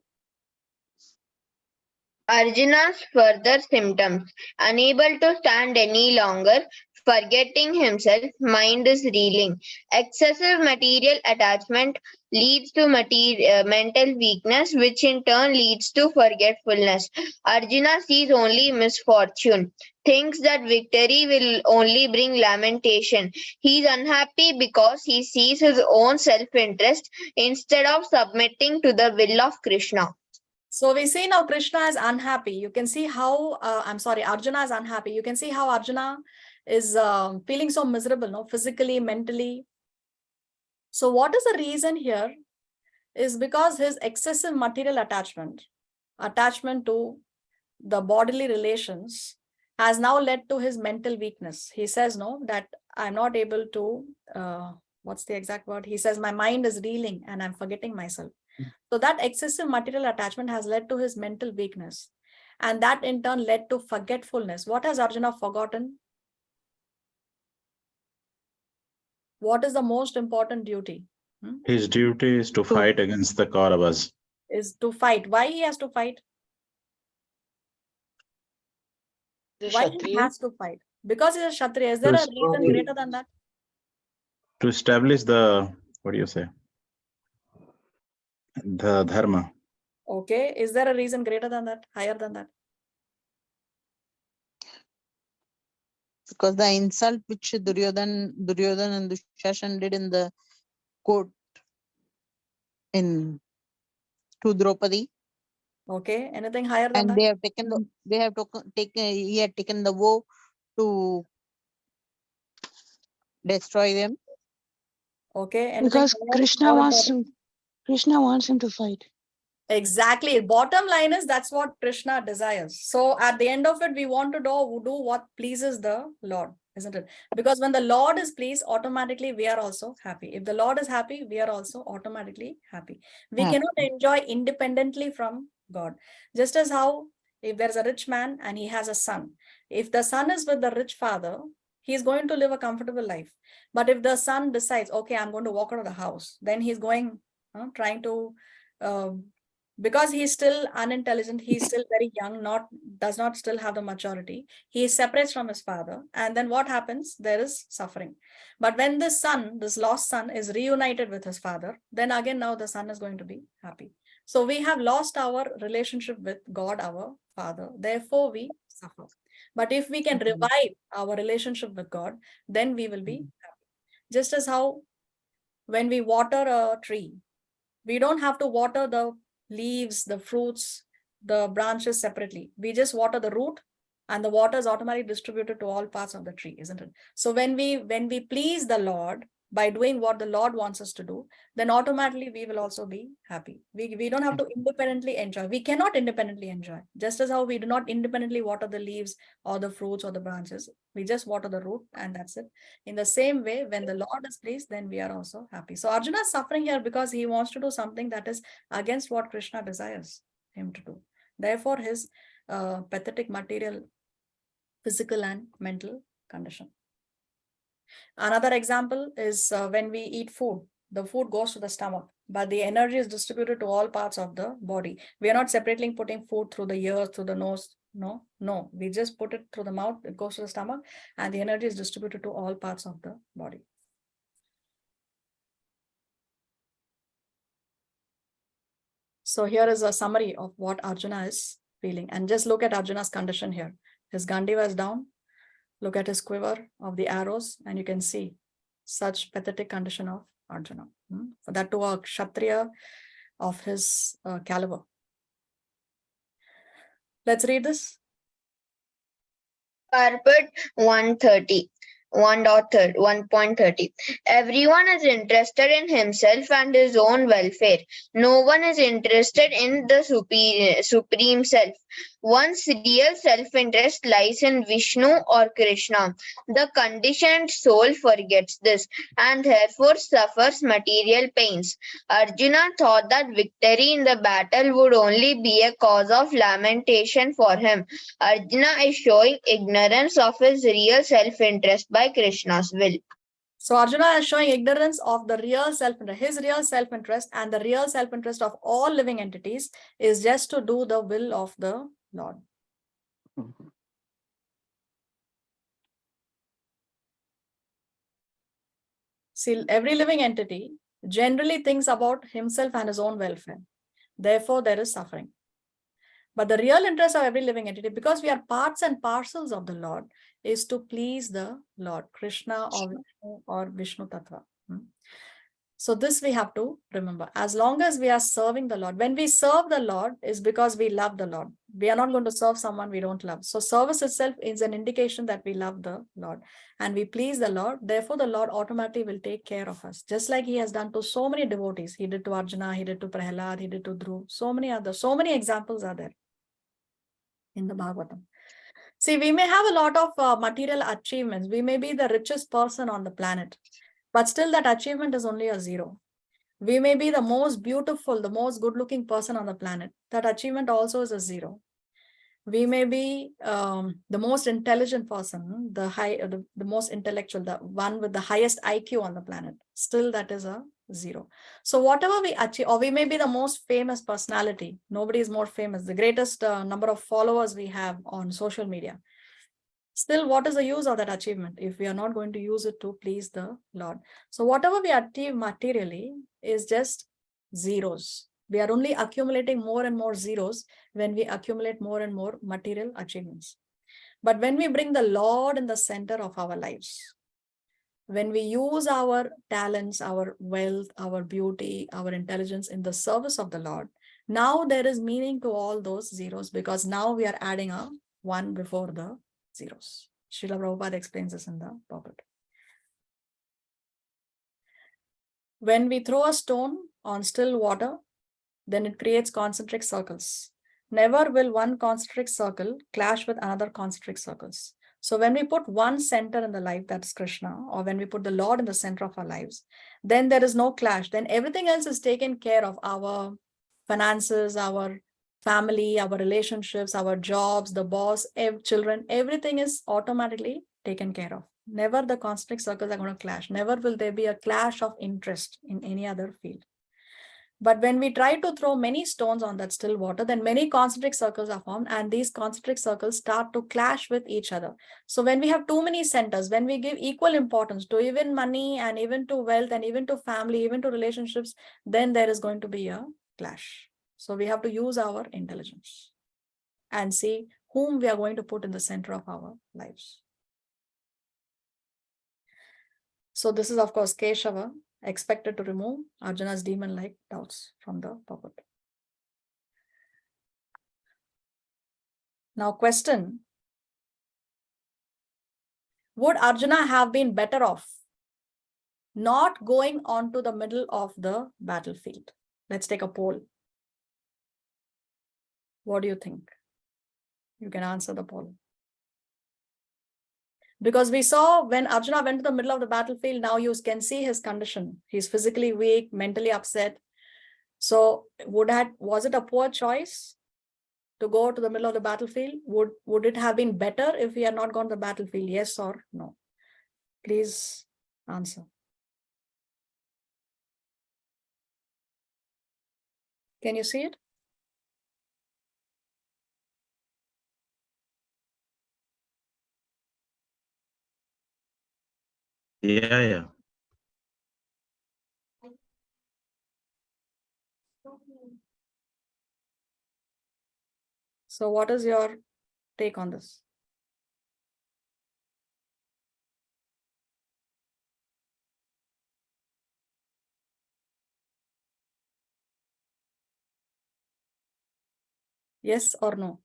Arjuna's further symptoms. Unable to stand any longer, forgetting himself, mind is reeling. Excessive material attachment leads to mental weakness, which in turn leads to forgetfulness. Arjuna sees only misfortune, thinks that victory will only bring lamentation. He is unhappy because he sees his own self-interest instead of submitting to the will of Krishna. So we see now Krishna is unhappy. You can see how, Arjuna is unhappy. You can see how Arjuna is feeling so miserable, no, physically, mentally. So what is the reason here is because his excessive material attachment to the bodily relations has now led to his mental weakness. He says, no, that I'm not able to, what's the exact word? He says, my mind is reeling and I'm forgetting myself. So that excessive material attachment has led to his mental weakness. And that in turn led to forgetfulness. What has Arjuna forgotten? What is the most important duty? His duty is to fight against the Kauravas. Is to fight. Why he has to fight? Why he has to fight? Because he's a Kshatriya. Is there a reason greater than that? To establish the, what do you say? The dharma. Okay. Is there a reason greater than that? Higher than that? Because the insult which Duryodhana and Dushashan did in the court to Draupadi. Okay. Anything higher than and that? they have taken he had taken the vow to destroy them. Okay. Anything Because Krishna wants him to fight. Exactly. Bottom line is that's what Krishna desires. So at the end of it, we want to do what pleases the Lord, isn't it? Because when the Lord is pleased, automatically we are also happy. If the Lord is happy, we are also automatically happy. We cannot enjoy independently from God. Just as how if there's a rich man and he has a son, if the son is with the rich father, he's going to live a comfortable life. But if the son decides, okay, I'm going to walk out of the house, then he's going, trying to, because he's still unintelligent, he's still very young, does not still have the maturity. He separates from his father. And then what happens? There is suffering. But when this lost son is reunited with his father, then again, now the son is going to be happy. So we have lost our relationship with God, our Father. Therefore, we suffer. But if we can revive our relationship with God, then we will be happy. Just as how when we water a tree, we don't have to water the leaves, the fruits, the branches separately. We just water the root and the water is automatically distributed to all parts of the tree, isn't it? So when we please the Lord by doing what the Lord wants us to do, then automatically we will also be happy. We don't have to independently enjoy. We cannot independently enjoy. Just as how we do not independently water the leaves or the fruits or the branches. We just water the root and that's it. In the same way, when the Lord is pleased, then we are also happy. So Arjuna is suffering here because he wants to do something that is against what Krishna desires him to do. Therefore, his pathetic material, physical and mental condition. Another example is when we eat food, the food goes to the stomach, but the energy is distributed to all parts of the body. We are not separately putting food through the ears, through the nose. No, we just put it through the mouth, it goes to the stomach, and the energy is distributed to all parts of the body. So here is a summary of what Arjuna is feeling. And just look at Arjuna's condition here. His Gandiva is down. Look at his quiver of the arrows, and you can see such pathetic condition of Arjuna. For that to a Kshatriya of his caliber. Let's read this. Carpet 130. 1.30. Everyone is interested in himself and his own welfare. No one is interested in the supreme self. One's real self-interest lies in Vishnu or Krishna. The conditioned soul forgets this and therefore suffers material pains. Arjuna thought that victory in the battle would only be a cause of lamentation for him. Arjuna is showing ignorance of his real self-interest by Krishna's will. So Arjuna is showing ignorance of the real self-interest. His real self-interest and the real self-interest of all living entities is just to do the will of the Lord. See, every living entity generally thinks about himself and his own welfare. Therefore, there is suffering. But the real interest of every living entity, because we are parts and parcels of the Lord, is to please the Lord, Krishna or Vishnu Tattva. So this we have to remember. As long as we are serving the Lord, when we serve the Lord is because we love the Lord. We are not going to serve someone we don't love. So service itself is an indication that we love the Lord and we please the Lord. Therefore, the Lord automatically will take care of us. Just like he has done to so many devotees. He did to Arjuna, he did to Prahlad, he did to Dhruv. So many examples are there in the Bhagavatam. See, we may have a lot of material achievements. We may be the richest person on the planet, but still that achievement is only a zero. We may be the most beautiful, the most good-looking person on the planet. That achievement also is a zero. We may be the most intelligent person, the most intellectual, the one with the highest IQ on the planet. Still, that is a zero. So whatever we achieve, or we may be the most famous personality. Nobody is more famous. The greatest number of followers we have on social media. Still, what is the use of that achievement if we are not going to use it to please the Lord? So whatever we achieve materially is just zeros. We are only accumulating more and more zeros when we accumulate more and more material achievements. But when we bring the Lord in the center of our lives, when we use our talents, our wealth, our beauty, our intelligence in the service of the Lord, now there is meaning to all those zeros because now we are adding a 1 before the zeros. Srila Prabhupada explains this in the pulpit. When we throw a stone on still water, then it creates concentric circles. Never will one concentric circle clash with another concentric circles. So when we put one center in the life, that's Krishna, or when we put the Lord in the center of our lives, then there is no clash. Then everything else is taken care of. Our finances, our family, our relationships, our jobs, the boss, children, everything is automatically taken care of. Never the concentric circles are going to clash. Never will there be a clash of interest in any other field. But when we try to throw many stones on that still water, then many concentric circles are formed and these concentric circles start to clash with each other. So when we have too many centers, when we give equal importance to even money and even to wealth and even to family, even to relationships, then there is going to be a clash. So we have to use our intelligence and see whom we are going to put in the center of our lives. So this is, of course, Keshava, expected to remove Arjuna's demon-like doubts from the puppet. Now, question. Would Arjuna have been better off not going on to the middle of the battlefield? Let's take a poll. What do you think? You can answer the poll. Because we saw when Arjuna went to the middle of the battlefield, now you can see his condition. He's physically weak, mentally upset. So was it a poor choice to go to the middle of the battlefield? Would it have been better if he had not gone to the battlefield? Yes or no? Please answer. Can you see it? Yeah. So what is your take on this? Yes or no?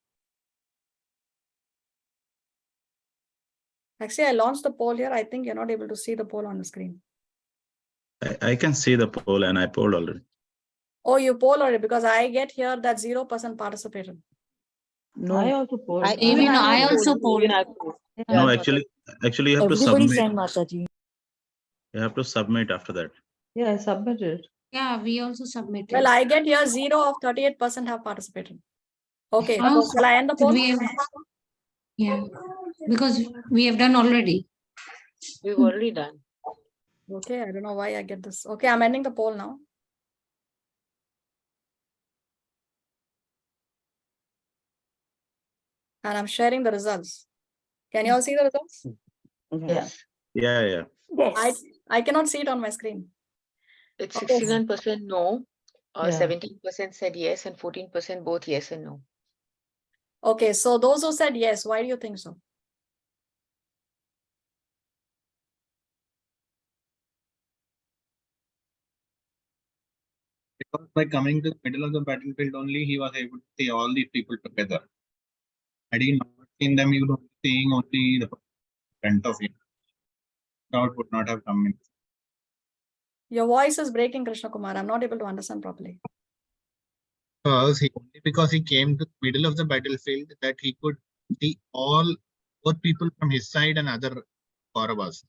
Actually, I launched the poll here. I think you're not able to see the poll on the screen. I can see the poll and I polled already. Oh, you poll already, because I get here that 0% participated. No, I also polled. Even I have also polled. polled. No, actually you have to Everybody submit. sent Mataji. You have to submit after that. Yeah, I submitted. Yeah, we also submitted. Well, I get here 0 of 38% have participated. Okay, so Also, shall I end the poll? Yeah, because we have done already. We've already done. Okay, I don't know why I get this. Okay, I'm ending the poll now. And I'm sharing the results. Can you all see the results? Yes. Yeah. I cannot see it on my screen. It's Okay. 69% no, Yeah. 17% said yes, and 14% both yes and no. Okay, so those who said yes, why do you think so? Because by coming to the middle of the battlefield only, he was able to see all these people together. Had he not seen them, he would be seeing only the front of him. Doubt would not have come in. Your voice is breaking, Krishna Kumar. I'm not able to understand properly. Because he came to the middle of the battlefield, that he could see both people from his side and other Kauravas.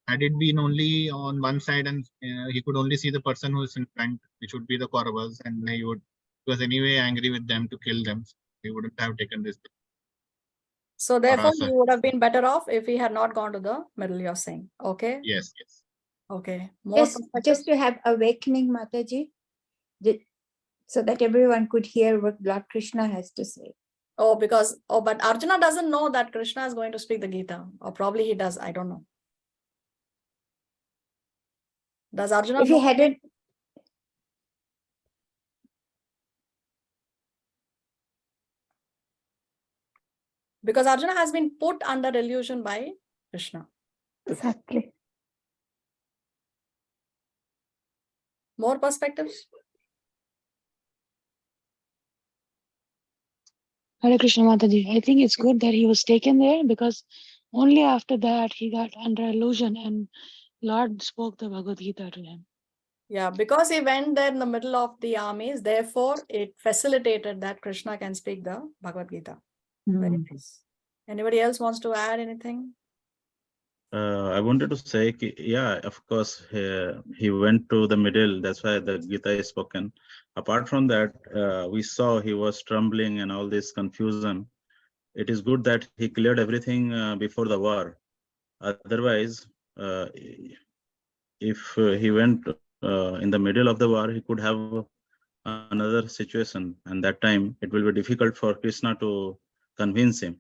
Had it been only on one side and he could only see the person who is in front, which would be the Kauravas, and he was anyway angry with them to kill them. So he wouldn't have taken this. So therefore, Parasa. he would have been better off if he had not gone to the middle, you're saying. Okay. Yes. Okay. More Yes, just to have awakening, Mataji, so that everyone could hear what Lord Krishna has to say. But Arjuna doesn't know that Krishna is going to speak the Gita, or probably he does. I don't know. Does Arjuna If he know? hadn't, Because Arjuna has been put under illusion by Krishna. exactly. More perspectives? Hare Krishna Mataji. I think it's good that he was taken there because only after that he got under illusion and Lord spoke the Bhagavad Gita to him. Yeah, because he went there in the middle of the armies, therefore it facilitated that Krishna can speak the Bhagavad Gita. Very nice. Anybody else wants to add anything? I wanted to say, yeah, of course, he went to the middle. That's why the Gita is spoken. Apart from that, we saw he was trembling and all this confusion. It is good that he cleared everything before the war. Otherwise, if he went in the middle of the war, he could have another situation. And that time, it will be difficult for Krishna to convince him.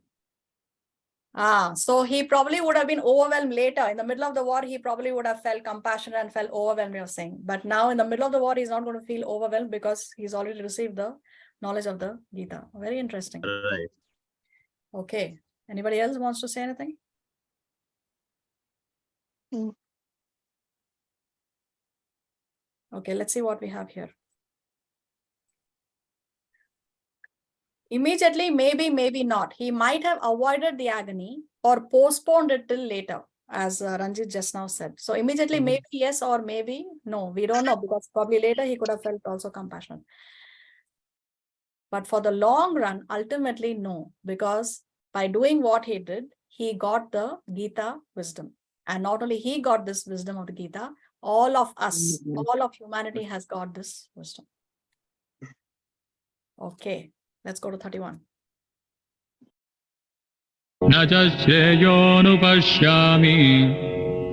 So he probably would have been overwhelmed later. In the middle of the war, he probably would have felt compassionate and felt overwhelmed, you're saying. But now in the middle of the war, he's not going to feel overwhelmed because he's already received the knowledge of the Gita. Very interesting. Right. Okay. Anybody else wants to say anything? Okay, let's see what we have here. Immediately, maybe not. He might have avoided the agony or postponed it till later, as Ranjit just now said. So immediately, maybe yes or maybe no. We don't know because probably later he could have felt also compassion. But for the long run, ultimately no, because by doing what he did, he got the Gita wisdom. And not only he got this wisdom of the Gita, all of us, all of humanity has got this wisdom. Okay, let's go to 31. न च श्रेयोनुपश्यामि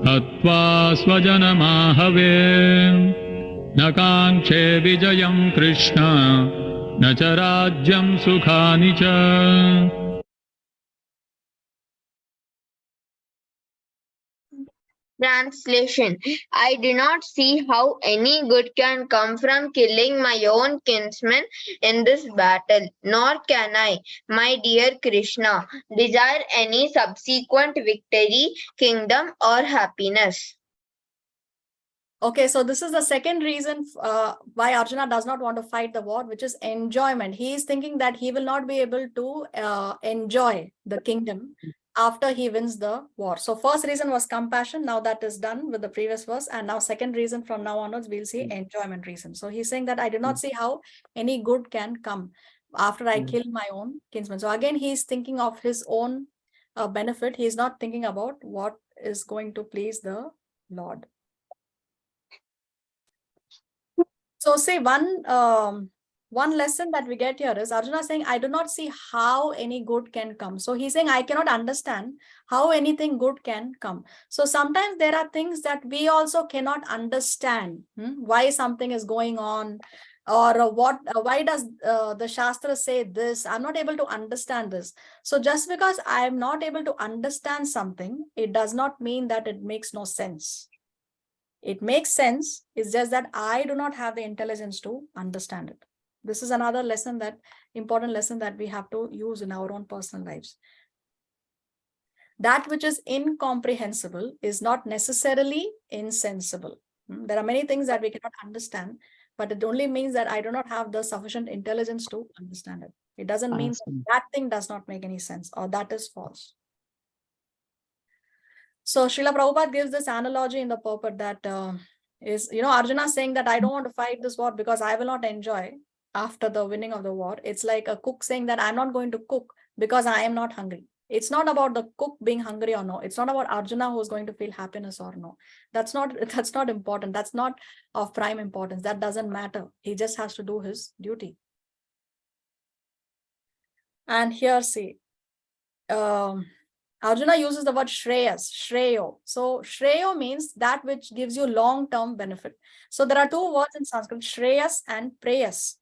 हत्वा स्वजनमाहवे न काङ्क्षे विजयं कृष्ण न च राज्यं सुखानि च Translation: I do not see how any good can come from killing my own kinsmen in this battle, nor can I, my dear Krishna, desire any subsequent victory, kingdom, or happiness. Okay, so this is the second reason why Arjuna does not want to fight the war, which is enjoyment. He is thinking that he will not be able to enjoy the kingdom after he wins the war. So first reason was compassion. Now that is done with the previous verse. And now second reason from now onwards, we'll see enjoyment reason. So he's saying that I do not see how any good can come after I kill my own kinsman. So again, he's thinking of his own benefit. He's not thinking about what is going to please the Lord. So say one lesson that we get here is Arjuna saying, I do not see how any good can come. So he's saying, I cannot understand how anything good can come. So sometimes there are things that we also cannot understand why something is going on, or why does the Shastra say this? I'm not able to understand this. So just because I am not able to understand something, it does not mean that it makes no sense. It makes sense. It's just that I do not have the intelligence to understand it. This is another lesson, that important lesson that we have to use in our own personal lives. That which is incomprehensible is not necessarily insensible. There are many things that we cannot understand, but it only means that I do not have the sufficient intelligence to understand it. It doesn't mean that thing does not make any sense or that is false. So Srila Prabhupada gives this analogy in the purport that Arjuna saying that I don't want to fight this war because I will not enjoy after the winning of the war. It's like a cook saying that I'm not going to cook because I am not hungry. It's not about the cook being hungry or no. It's not about Arjuna who's going to feel happiness or no. That's not important. That's not of prime importance. That doesn't matter. He just has to do his duty. And here, see, Arjuna uses the word Shreyas, Shreyo. So Shreyo means that which gives you long-term benefit. So there are two words in Sanskrit, Shreyas and Preyas.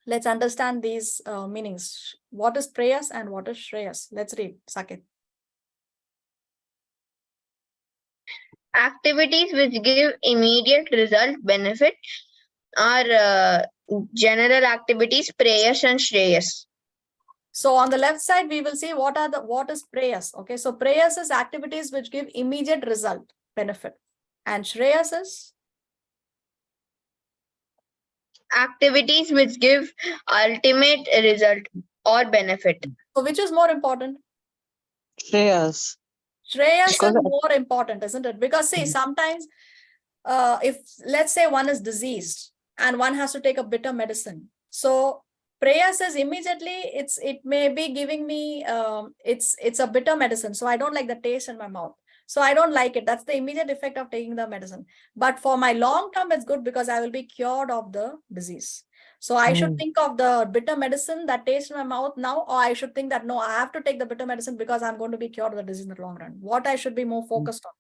Let's understand these meanings. What is Preyas and what is Shreyas? Let's read, Sakit. Activities which give immediate result benefit are general activities, Preyas and Shreyas. So on the left side, we will see what is Preyas. Okay, so Preyas is activities which give immediate result, benefit. And Shreyas is? Activities which give ultimate result or benefit. So which is more important? Shreyas. Shreyas is more important, isn't it? Because see, sometimes if let's say one is diseased and one has to take a bitter medicine. So Preyas says immediately it may be giving me it's a bitter medicine, so I don't like the taste in my mouth, so I don't like it. That's the immediate effect of taking the medicine. But for my long term, it's good because I will be cured of the disease. So I should think of the bitter medicine that tastes in my mouth now, or I should think that no, I have to take the bitter medicine because I'm going to be cured of the disease in the long run. What I should be more focused on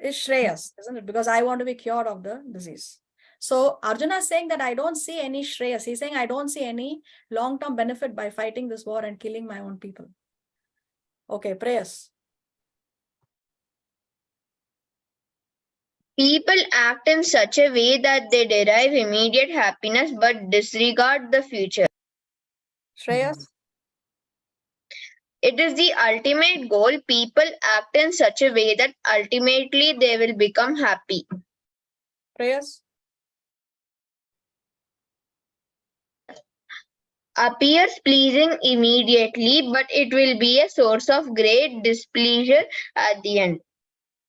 is Shreyas, isn't it? Because I want to be cured of the disease. So Arjuna is saying that I don't see any Shreyas. He's saying I don't see any long-term benefit by fighting this war and killing my own people. Okay, Preyas. People act in such a way that they derive immediate happiness but disregard the future. Shreyas? It is the ultimate goal. People act in such a way that ultimately they will become happy. Preyas? Appears pleasing immediately, but it will be a source of great displeasure at the end.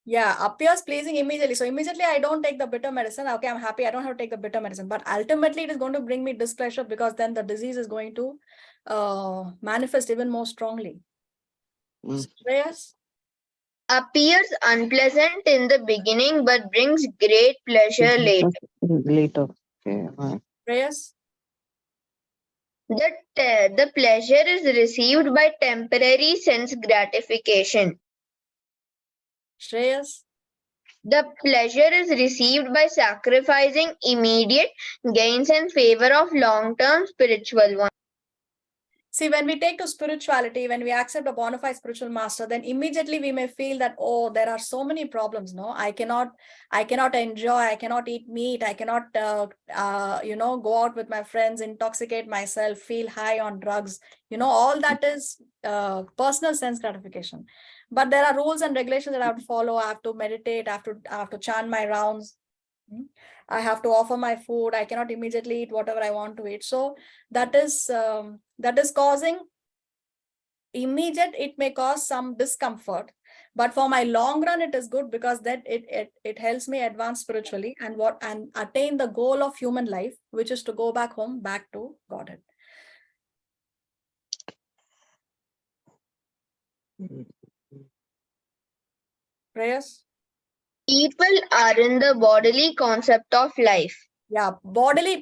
Yeah, appears pleasing immediately. So immediately I don't take the bitter medicine. Okay, I'm happy. I don't have to take the bitter medicine. But ultimately it is going to bring me displeasure because then the disease is going to manifest even more strongly. Shreyas? Appears unpleasant in the beginning, but brings great pleasure later. Later. Okay. Shreyas? The pleasure is received by temporary sense gratification. Shreyas? The pleasure is received by sacrificing immediate gains in favor of long-term spiritual ones. See, when we take to spirituality, when we accept a bona fide spiritual master, then immediately we may feel that, oh, there are so many problems. No, I cannot enjoy, I cannot eat meat, I cannot, go out with my friends, intoxicate myself, feel high on drugs. All that is personal sense gratification. But there are rules and regulations that I have to follow. I have to meditate, I have to chant my rounds. I have to offer my food. I cannot immediately eat whatever I want to eat. So that is causing immediate, it may cause some discomfort, but for my long run it is good, because that it helps me advance spiritually and attain the goal of human life, which is to go back home, back to Godhead. Prayers? People are in the bodily concept of life. Yeah,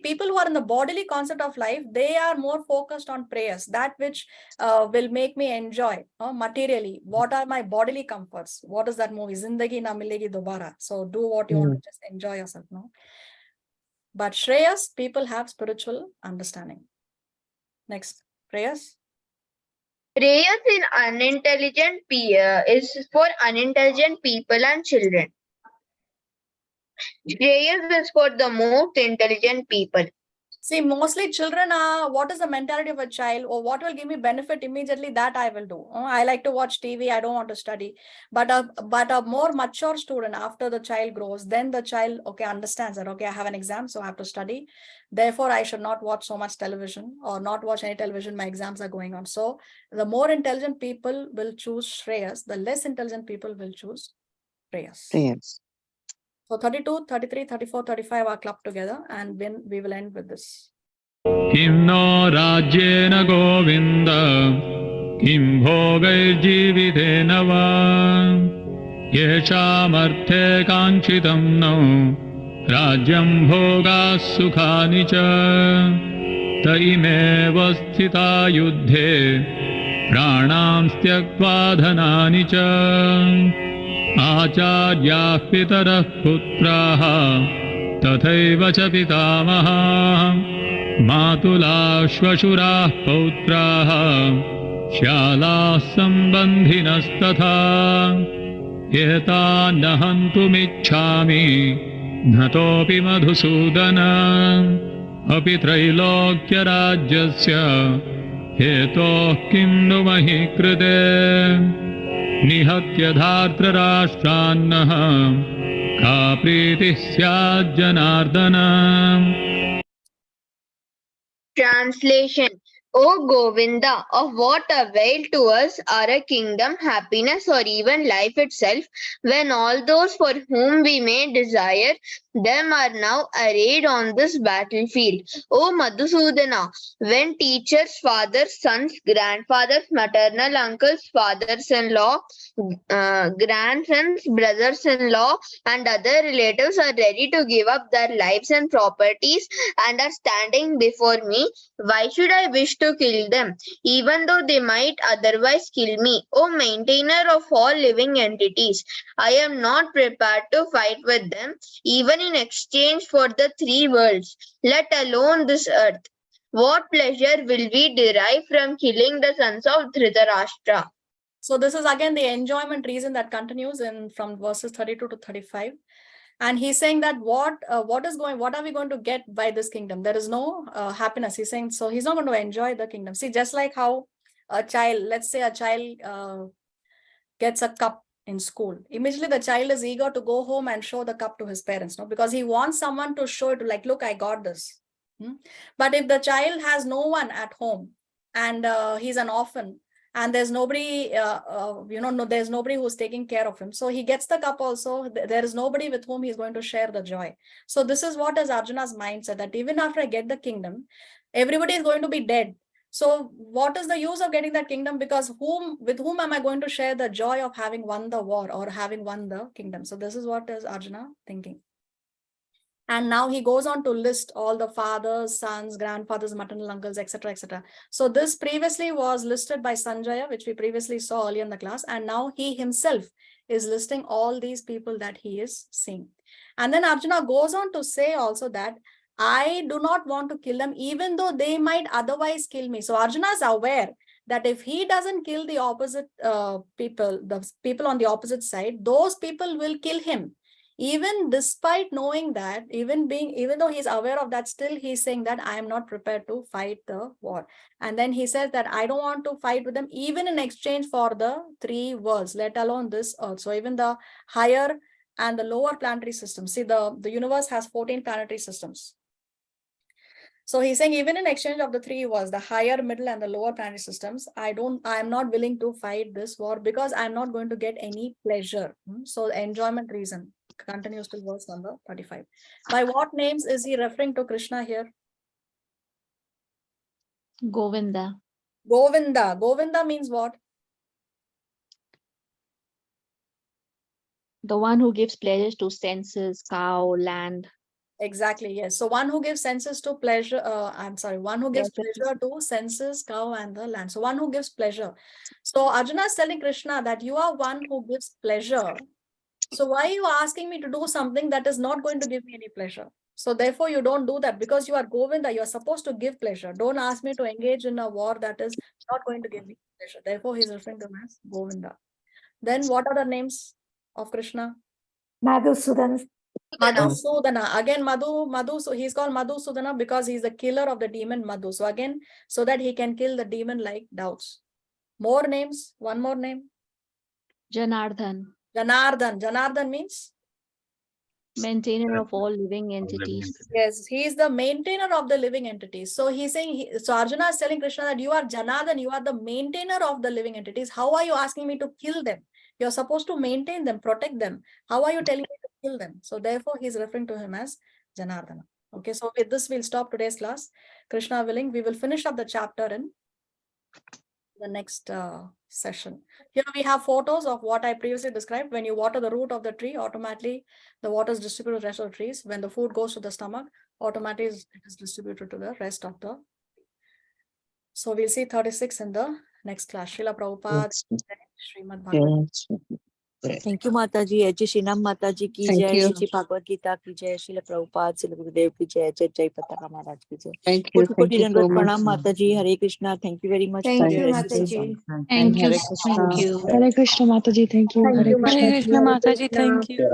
people who are in the bodily concept of life, they are more focused on prayers, that which will make me enjoy materially. What are my bodily comforts? What is that movie? Zindagi na milegi dobara. So do what you want to just enjoy yourself. No? But Shreyas, people have spiritual understanding. Next, prayers. Prayers is for unintelligent people and children. Prayers is for the most intelligent people. See, mostly children are, what is the mentality of a child, or what will give me benefit immediately, that I will do. I like to watch TV, I don't want to study. But a more mature student, after the child grows, then the child, okay, understands that, okay, I have an exam, so I have to study. Therefore, I should not watch so much television or not watch any television. My exams are going on. So the more intelligent people will choose Shreyas, the less intelligent people will choose prayers. Prayers. So 32, 33, 34, 35 are clubbed together, and then we will end with this. Kim no rajyena govinda kim bhogairjivitena va yeshamarte kanchitam no rajyam bhoga sukhani cha taimeva sthita yuddhe pranam styaktva dhanani cha आचार्याः पितरः पुत्राः तथैव च पितामहाः मातुलाः श्वशुराः पौत्राः श्यालाः सम्बन्धिनस्तथा एतान्न हन्तुमिच्छामि नतोऽपि मधुसूदन अपि त्रैलोक्यराज्यस्य हेतोः किं नु महि कृते निहत्य धार्तराष्ट्रान्नः का प्रीतिः स्यात् Janardan. Translation. O Govinda, of what avail to us are a kingdom, happiness, or even life itself, when all those for whom we may desire them are now arrayed on this battlefield? O Madhusudana, when teachers, fathers, sons, grandfathers, maternal uncles, fathers-in-law, grandsons, brothers-in-law, and other relatives are ready to give up their lives and properties and are standing before me, why should I wish to kill them, even though they might otherwise kill me? O maintainer of all living entities, I am not prepared to fight with them, even in exchange for the three worlds, let alone this earth. What pleasure will we derive from killing the sons of Dhritarashtra? So this is again the enjoyment reason that continues from verses 32 to 35. And he's saying that what are we going to get by this kingdom? There is no happiness. He's saying, so he's not going to enjoy the kingdom. See, just like how a child, let's say a child gets a cup in school. Immediately the child is eager to go home and show the cup to his parents, no? Because he wants someone to show it, like, look, I got this. But if the child has no one at home and he's an orphan, and there's nobody, there's nobody who's taking care of him. So he gets the cup also. There is nobody with whom he's going to share the joy. So this is what is Arjuna's mindset, that even after I get the kingdom, everybody is going to be dead. So what is the use of getting that kingdom? Because with whom am I going to share the joy of having won the war or having won the kingdom? So this is what is Arjuna thinking. And now he goes on to list all the fathers, sons, grandfathers, maternal uncles, etc., etc. So this previously was listed by Sanjaya, which we previously saw earlier in the class. And now he himself is listing all these people that he is seeing. And then Arjuna goes on to say also that I do not want to kill them, even though they might otherwise kill me. So Arjuna is aware that if he doesn't kill the opposite people, the people on the opposite side, those people will kill him. even despite knowing that, even though he's aware of that, still he's saying that I am not prepared to fight the war. And then he says that I don't want to fight with them even in exchange for the 3 worlds, let alone this earth. So even the higher and the lower planetary systems. See, the universe has 14 planetary systems. So he's saying even in exchange of the 3 worlds, the higher, middle, and the lower planetary systems, I am not willing to fight this war because I'm not going to get any pleasure. So enjoyment reason continues till verse number 35. By what names is he referring to Krishna here? Govinda. Govinda. Govinda means what? The one who gives pleasures to senses, cow, land. Exactly, yes. So one who gives senses to pleasure, one who gives pleasure to senses, cow, and the land. So one who gives pleasure. So Arjuna is telling Krishna that you are one who gives pleasure. So why are you asking me to do something that is not going to give me any pleasure? So therefore you don't do that because you are Govinda. You are supposed to give pleasure. Don't ask me to engage in a war that is not going to give me pleasure. Therefore he's referring to him as Govinda. Then what are the names of Krishna? Madhusudana. Madhusudana. Again, so he's called Madhusudana because he's the killer of the demon Madhu. So again, so that he can kill the demon like doubts. More names. One more name. Janardhan. Janardhan. Janardhan means? Maintainer of all living entities. Yes, he is the maintainer of the living entities. So he's saying, so Arjuna is telling Krishna that you are Janardhan, you are the maintainer of the living entities. How are you asking me to kill them? You're supposed to maintain them, protect them. How are you telling me to kill them? So therefore, he's referring to him as Janardhana. Okay, so with this, we'll stop today's class. Krishna willing, we will finish up the chapter in the next session. Here we have photos of what I previously described. When you water the root of the tree, automatically the water is distributed to the rest of the trees. When the food goes to the stomach, automatically it is distributed to the rest of the. So we'll see 36 in the next class. Srila Prabhupada, Srimad Bhagavad. Thank you, Mataji. Jai Shri Ram Mataji ki Thank jai, you. Shri Bhagavad Gita ki jai, Srila Prabhupada, Srila Gurudev ki jai, Jai Pataka Maharaj ki jai. Thank you. Koti Thank koti you so dandavat much. pranam, Mataji. Hare Krishna. Thank you very much for Thank your you, assistance. Mataji. Thank you. Hare Thank Krishna. you. Hare Krishna Mataji. Thank you. Hare Krishna. Hare Krishna Mataji, thank you.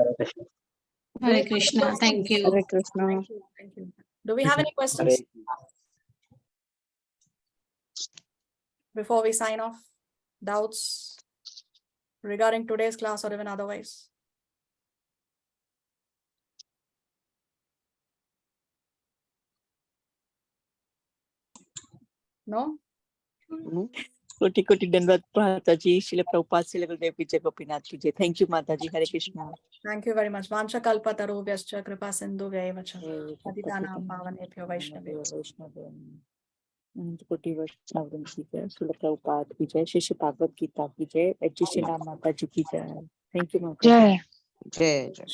Do we Hare have any Krishna. questions? Thank you. Hare Krishna. Thank you. Thank you. Do we have any questions before we sign off? Doubts regarding today's class or even otherwise? No? Koti koti dandavat Mataji, Srila Prabhupada, Srila Gurudev ki jai, Gopinath ki jai. Thank you, Mataji. Hare Krishna. Thank you very much. Vansha kalpatarubhyascha kripa sindhu vyaivacha. Patitanam pavanebhyo vaishnavebhyo. Koti Vaishnavim ki jai, Srila Prabhupada ki jai, Shri Bhagavad Gita ki jai, Jai Shri Ram Mataji ki jai. Thank you, Mataji. Jai. Jai Jai.